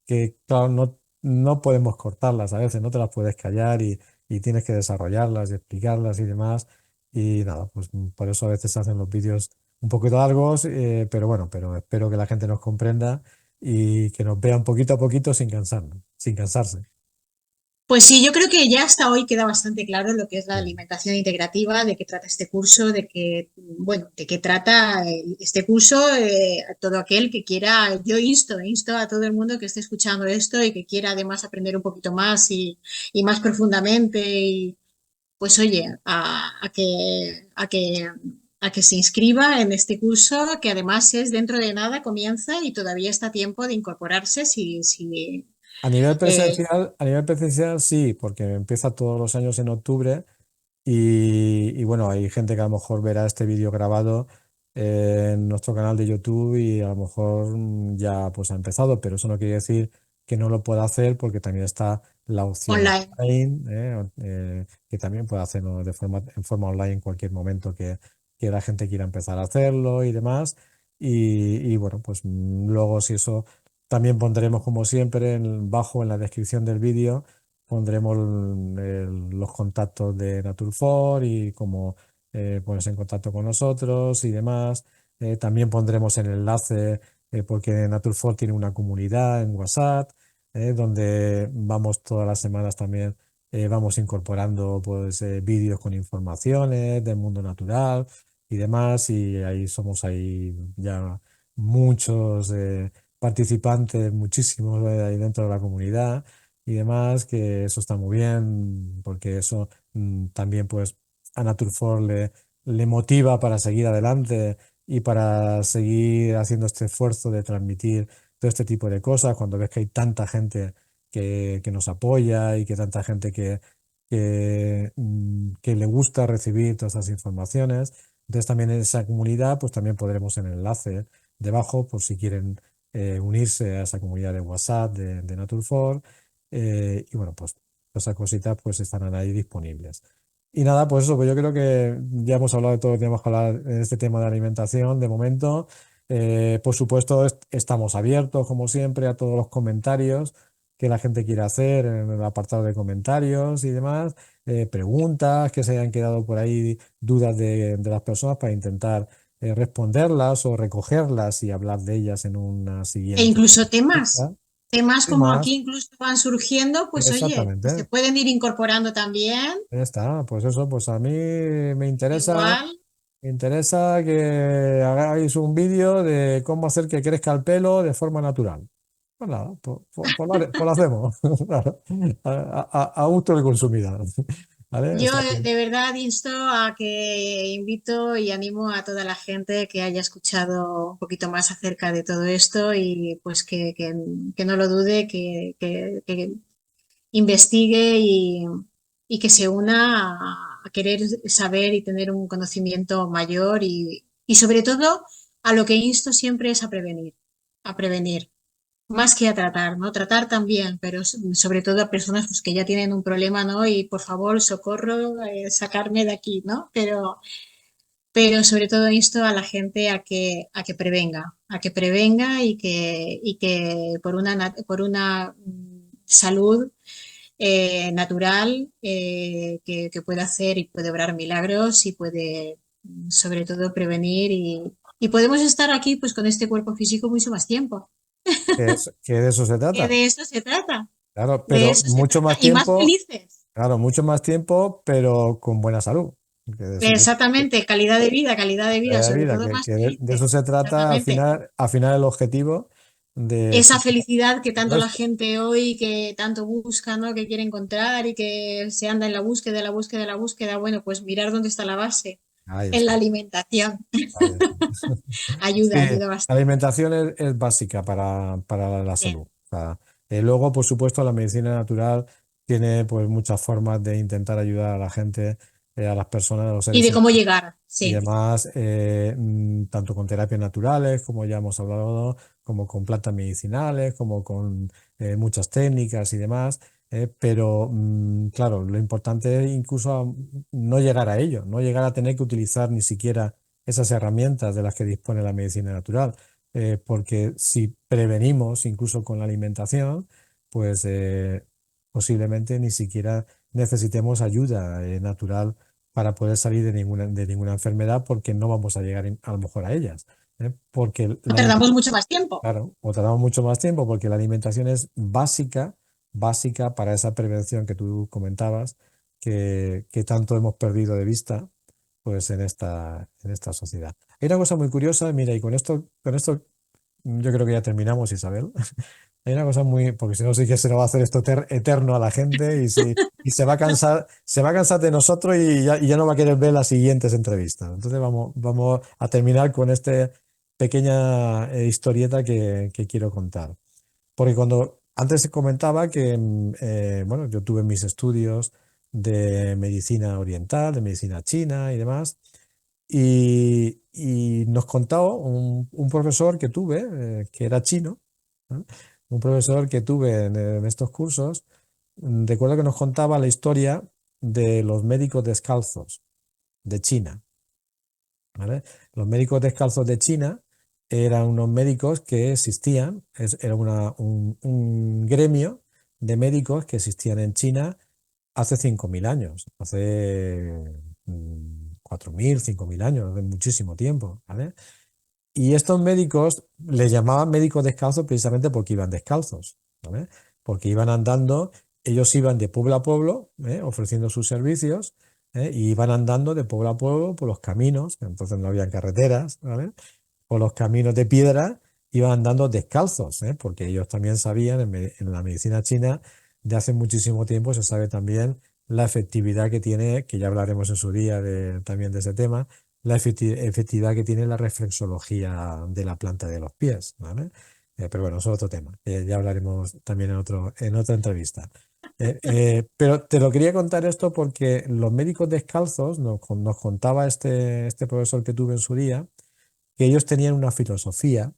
que claro, no podemos cortarlas a veces, no te las puedes callar y tienes que desarrollarlas y explicarlas y demás. Y nada, pues por eso a veces se hacen los vídeos un poquito largos, pero bueno, pero espero que la gente nos comprenda y que nos vean poquito a poquito sin cansarnos, sin cansarse. Pues sí, yo creo que ya hasta hoy queda bastante claro lo que es la Sí. alimentación integrativa, de qué trata este curso, bueno, de qué trata este curso, a todo aquel que quiera, yo insto a todo el mundo que esté escuchando esto y que quiera además aprender un poquito más y más profundamente, y pues oye, a que se inscriba en este curso, que además es dentro de nada, comienza y todavía está a tiempo de incorporarse si eh, A nivel presencial sí, porque empieza todos los años en octubre, Y bueno, hay gente que a lo mejor verá este vídeo grabado en nuestro canal de YouTube y a lo mejor ya pues ha empezado, pero eso no quiere decir que no lo pueda hacer porque también está la opción Online. online, que también puede hacerlo en forma online en cualquier momento que la gente quiera empezar a hacerlo y demás. Y bueno, pues luego si eso también pondremos como siempre bajo en la descripción del vídeo pondremos los contactos de Naturfor y cómo ponerse en contacto con nosotros y demás. También pondremos el enlace porque Naturfor tiene una comunidad en WhatsApp donde vamos todas las semanas también vamos incorporando pues vídeos con informaciones del mundo natural y demás y ahí somos ahí ya muchos participantes, muchísimos ahí dentro de la comunidad y demás, que eso está muy bien, porque eso también pues a Naturfor le motiva para seguir adelante y para seguir haciendo este esfuerzo de transmitir todo este tipo de cosas, cuando ves que hay tanta gente que nos apoya y que tanta gente que le gusta recibir todas esas informaciones. Entonces también en esa comunidad pues también podremos en el enlace debajo por si quieren unirse a esa comunidad de WhatsApp de Naturfor y bueno, pues esas cositas pues estarán ahí disponibles. Y nada, pues eso, pues yo creo que ya hemos hablado de todo lo que tenemos que hablar en este tema de alimentación de momento. Por supuesto, estamos abiertos, como siempre, a todos los comentarios que la gente quiera hacer en el apartado de comentarios y demás, preguntas que se hayan quedado por ahí, dudas de las personas para intentar responderlas o recogerlas y hablar de ellas en una E siguiente. incluso temas, temas Y como aquí más, incluso van surgiendo, pues oye, que se exactamente. pueden ir incorporando también, Ya está, pues eso, pues a mí igual. me interesa que hagáis un vídeo de cómo hacer que crezca el pelo de forma natural. Pues nada, pues lo hacemos, claro, a gusto del consumidor, ¿vale? O Yo sea que de verdad insto a que invito y animo a toda la gente que haya escuchado un poquito más acerca de todo esto y pues que no lo dude, que investigue y que se una a querer saber y tener un conocimiento mayor y sobre todo a lo que insto siempre es a prevenir. Más que a tratar, ¿no? Tratar también, pero sobre todo a personas pues, que ya tienen un problema, ¿no? Y por favor, socorro, sacarme de aquí, ¿no? Pero sobre todo insto a la gente a que prevenga y que por una salud natural que puede hacer y puede obrar milagros y puede sobre todo prevenir y podemos estar aquí pues con este cuerpo físico mucho más tiempo. que de eso se Que trata, de eso se trata. claro, De pero eso se trata. Y más felices. claro, mucho más tiempo, pero con buena salud, que de eso se Exactamente, calidad de vida, de sobre vida, todo que más de eso felices. se trata Exactamente. al final el objetivo de Esa si felicidad que el tanto la resto. gente hoy, que tanto busca, ¿no? Que quiere encontrar y que se anda en la búsqueda, la búsqueda, la búsqueda. Bueno, pues mirar dónde está la base. Ahí En la está. alimentación. Ahí está. Ayuda, Sí, ayuda la bastante. alimentación es básica para la Sí. salud. O sea, luego, por supuesto, la medicina natural tiene pues muchas formas de intentar ayudar a la gente, a las personas, a los Y seres de humanos cómo llegar, y sí. demás, tanto con terapias naturales, como ya hemos hablado, como con plantas medicinales, como con muchas técnicas y demás. Pero claro, lo importante es incluso no llegar a ello, no llegar a tener que utilizar ni siquiera esas herramientas de las que dispone la medicina natural, porque si prevenimos incluso con la alimentación, pues posiblemente ni siquiera necesitemos ayuda natural para poder salir de ninguna enfermedad porque no vamos a llegar a lo mejor a ellas. Porque No tardamos mucho más tiempo. claro, o tardamos mucho más tiempo porque la alimentación es básica para esa prevención que tú comentabas, que tanto hemos perdido de vista pues en esta sociedad. Hay una cosa muy curiosa, mira, y con esto yo creo que ya terminamos, Isabel. Hay una cosa muy, porque si no sí que se nos va a hacer esto eterno a la gente y se va a cansar de nosotros y ya no va a querer ver las siguientes entrevistas. Entonces vamos a terminar con esta pequeña historieta que quiero contar. Porque cuando antes comentaba que bueno, yo tuve mis estudios de medicina oriental, de medicina china y demás. Y nos contaba un profesor que tuve, que era chino, ¿no? Un profesor que tuve en estos cursos. Recuerdo que nos contaba la historia de los médicos descalzos de China, ¿vale? Los médicos descalzos de China eran unos médicos que existían, era un gremio de médicos que existían en China hace 5.000 años, hace 4.000, 5.000 años, hace muchísimo tiempo, ¿vale? Y estos médicos les llamaban médicos descalzos precisamente porque iban descalzos, ¿vale? Porque iban andando, ellos iban de pueblo a pueblo, ofreciendo sus servicios, y iban andando de pueblo a pueblo por los caminos, entonces no había carreteras, ¿vale? Por los caminos de piedra, iban andando descalzos, porque ellos también sabían, en la medicina china de hace muchísimo tiempo se sabe también la efectividad que tiene, que ya hablaremos en su día también de ese tema, la efectividad que tiene la reflexología de la planta de los pies, ¿vale? Pero bueno, eso es otro tema, ya hablaremos también en otra entrevista. Pero te lo quería contar esto porque los médicos descalzos, nos contaba este profesor que tuve en su día, que ellos tenían una filosofía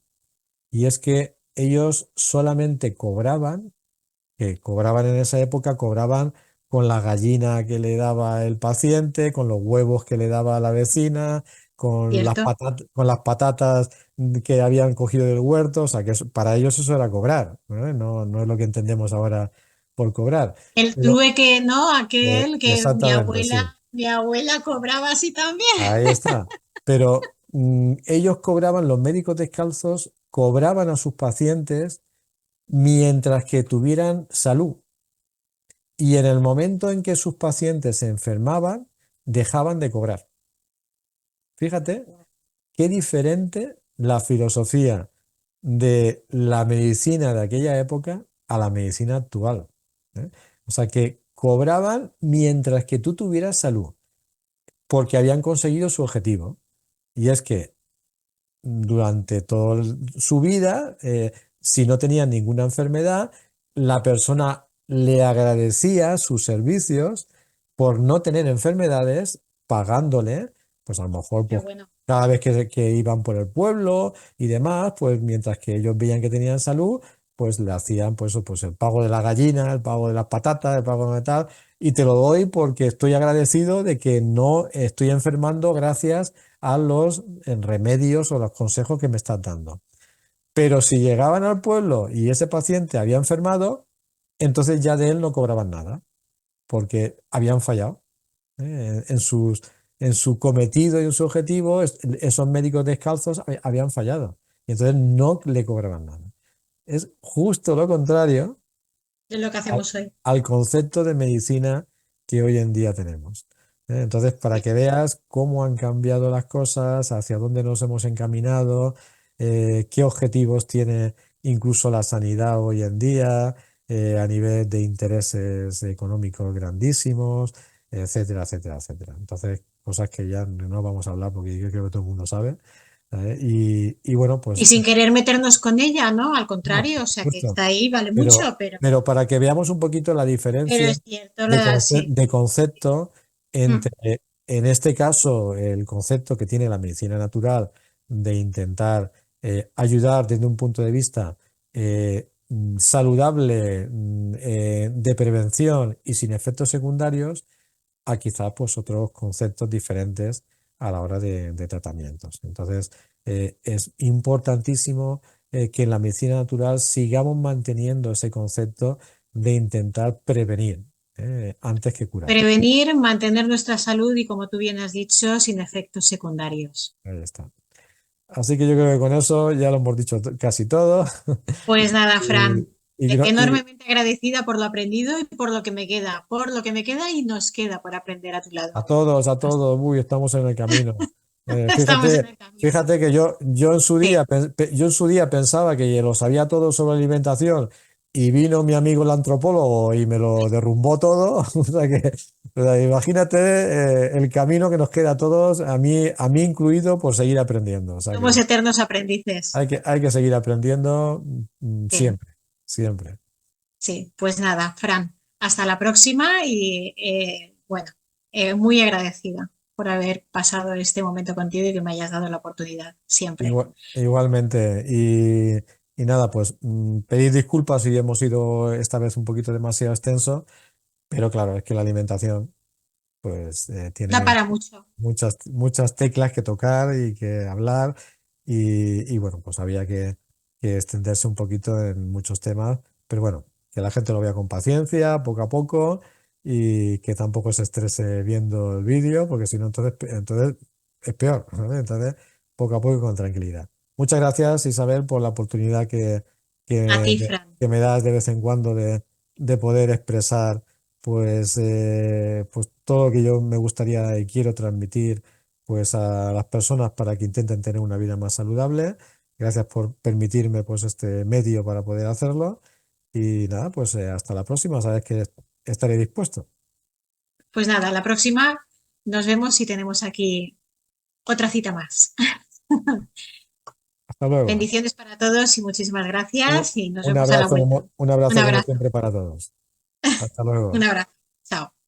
y es que ellos solamente cobraban, que cobraban en esa época, cobraban con la gallina que le daba el paciente, con los huevos que le daba la vecina, ¿Cierto? con las patatas que habían cogido del huerto, o sea, que para ellos eso era cobrar, ¿no? No es lo que entendemos ahora por cobrar. El Pero, trueque, ¿no? Aquel que exactamente, sí. mi abuela cobraba así también. Ahí está. Pero ellos cobraban, los médicos descalzos cobraban a sus pacientes mientras que tuvieran salud. Y en el momento en que sus pacientes se enfermaban, dejaban de cobrar. Fíjate qué diferente la filosofía de la medicina de aquella época a la medicina actual, ¿eh? O sea que cobraban mientras que tú tuvieras salud, porque habían conseguido su objetivo. Y es que durante toda su vida, si no tenía ninguna enfermedad, la persona le agradecía sus servicios por no tener enfermedades, pagándole, pues a lo mejor Qué pues, bueno. cada vez que iban por el pueblo y demás, pues mientras que ellos veían que tenían salud, pues le hacían pues el pago de la gallina, el pago de las patatas, el pago de tal, y te lo doy porque estoy agradecido de que no estoy enfermando gracias a los remedios o los consejos que me estás dando. Pero si llegaban al pueblo y ese paciente había enfermado, entonces ya de él no cobraban nada, porque habían fallado, en su cometido y en su objetivo. Esos médicos descalzos habían fallado y entonces no le cobraban nada. Es justo lo contrario Es lo que al, hacemos hoy. al concepto de medicina que hoy en día tenemos. Entonces, para que veas cómo han cambiado las cosas, hacia dónde nos hemos encaminado, qué objetivos tiene incluso la sanidad hoy en día, a nivel de intereses económicos grandísimos, etcétera, etcétera, etcétera. Entonces, cosas que ya no vamos a hablar porque yo creo que todo el mundo sabe. Y bueno, Y pues sin querer meternos con ella, ¿no? Al no, contrario, o sea que justo. está ahí, vale Pero, mucho, pero para que veamos un poquito la pero diferencia es cierto, lo da así. de concepto Mm. entre, en este caso, el concepto que tiene la medicina natural de intentar ayudar desde un punto de vista saludable, de prevención y sin efectos secundarios, a quizás pues otros conceptos diferentes a la hora de tratamientos. Entonces, es importantísimo que en la medicina natural sigamos manteniendo ese concepto de intentar prevenir, antes que curar. Prevenir, mantener nuestra salud y, como tú bien has dicho, sin efectos secundarios. Ahí está. Así que yo creo que con eso ya lo hemos dicho casi todo. Pues nada, Y, Fran, y creo- y enormemente agradecida por lo aprendido y por lo que me queda y nos queda por aprender a tu lado. a todos, uy, estamos en el camino. Estamos en Fíjate, el camino. fíjate que yo en su Sí, día, yo en su día pensaba que lo sabía todo sobre alimentación y vino mi amigo el antropólogo y me lo derrumbó todo. O sea, imagínate el camino que nos queda a todos, a mí incluido, por seguir aprendiendo. O sea somos que eternos aprendices. hay que seguir aprendiendo, Sí, siempre, siempre. sí. Pues nada, Fran. hasta la próxima y bueno, muy agradecida por haber pasado este momento contigo y que me hayas dado la oportunidad siempre. Igualmente. Y nada, pues pedir disculpas si hemos sido esta vez un poquito demasiado extenso, pero claro, es que la alimentación pues Da tiene para mucho. muchas teclas que tocar y que hablar y bueno, pues había que extenderse un poquito en muchos temas, pero bueno, que la gente lo vea con paciencia, poco a poco y que tampoco se estrese viendo el vídeo, porque si no, entonces es peor, ¿sabes? Entonces, poco a poco y con tranquilidad. Muchas gracias, Isabel, por la oportunidad A ti, que, Fran. que me das de vez en cuando de poder expresar pues todo lo que yo me gustaría y quiero transmitir pues a las personas para que intenten tener una vida más saludable. Gracias por permitirme pues este medio para poder hacerlo. Y nada, pues hasta la próxima, sabes que estaré dispuesto. Pues nada, la próxima nos vemos y tenemos aquí otra cita más. Hasta luego. Bendiciones para todos y muchísimas Un, gracias y nos vemos a la vuelta. un Un abrazo como abrazo, siempre para todos. Hasta un luego. abrazo. Chao.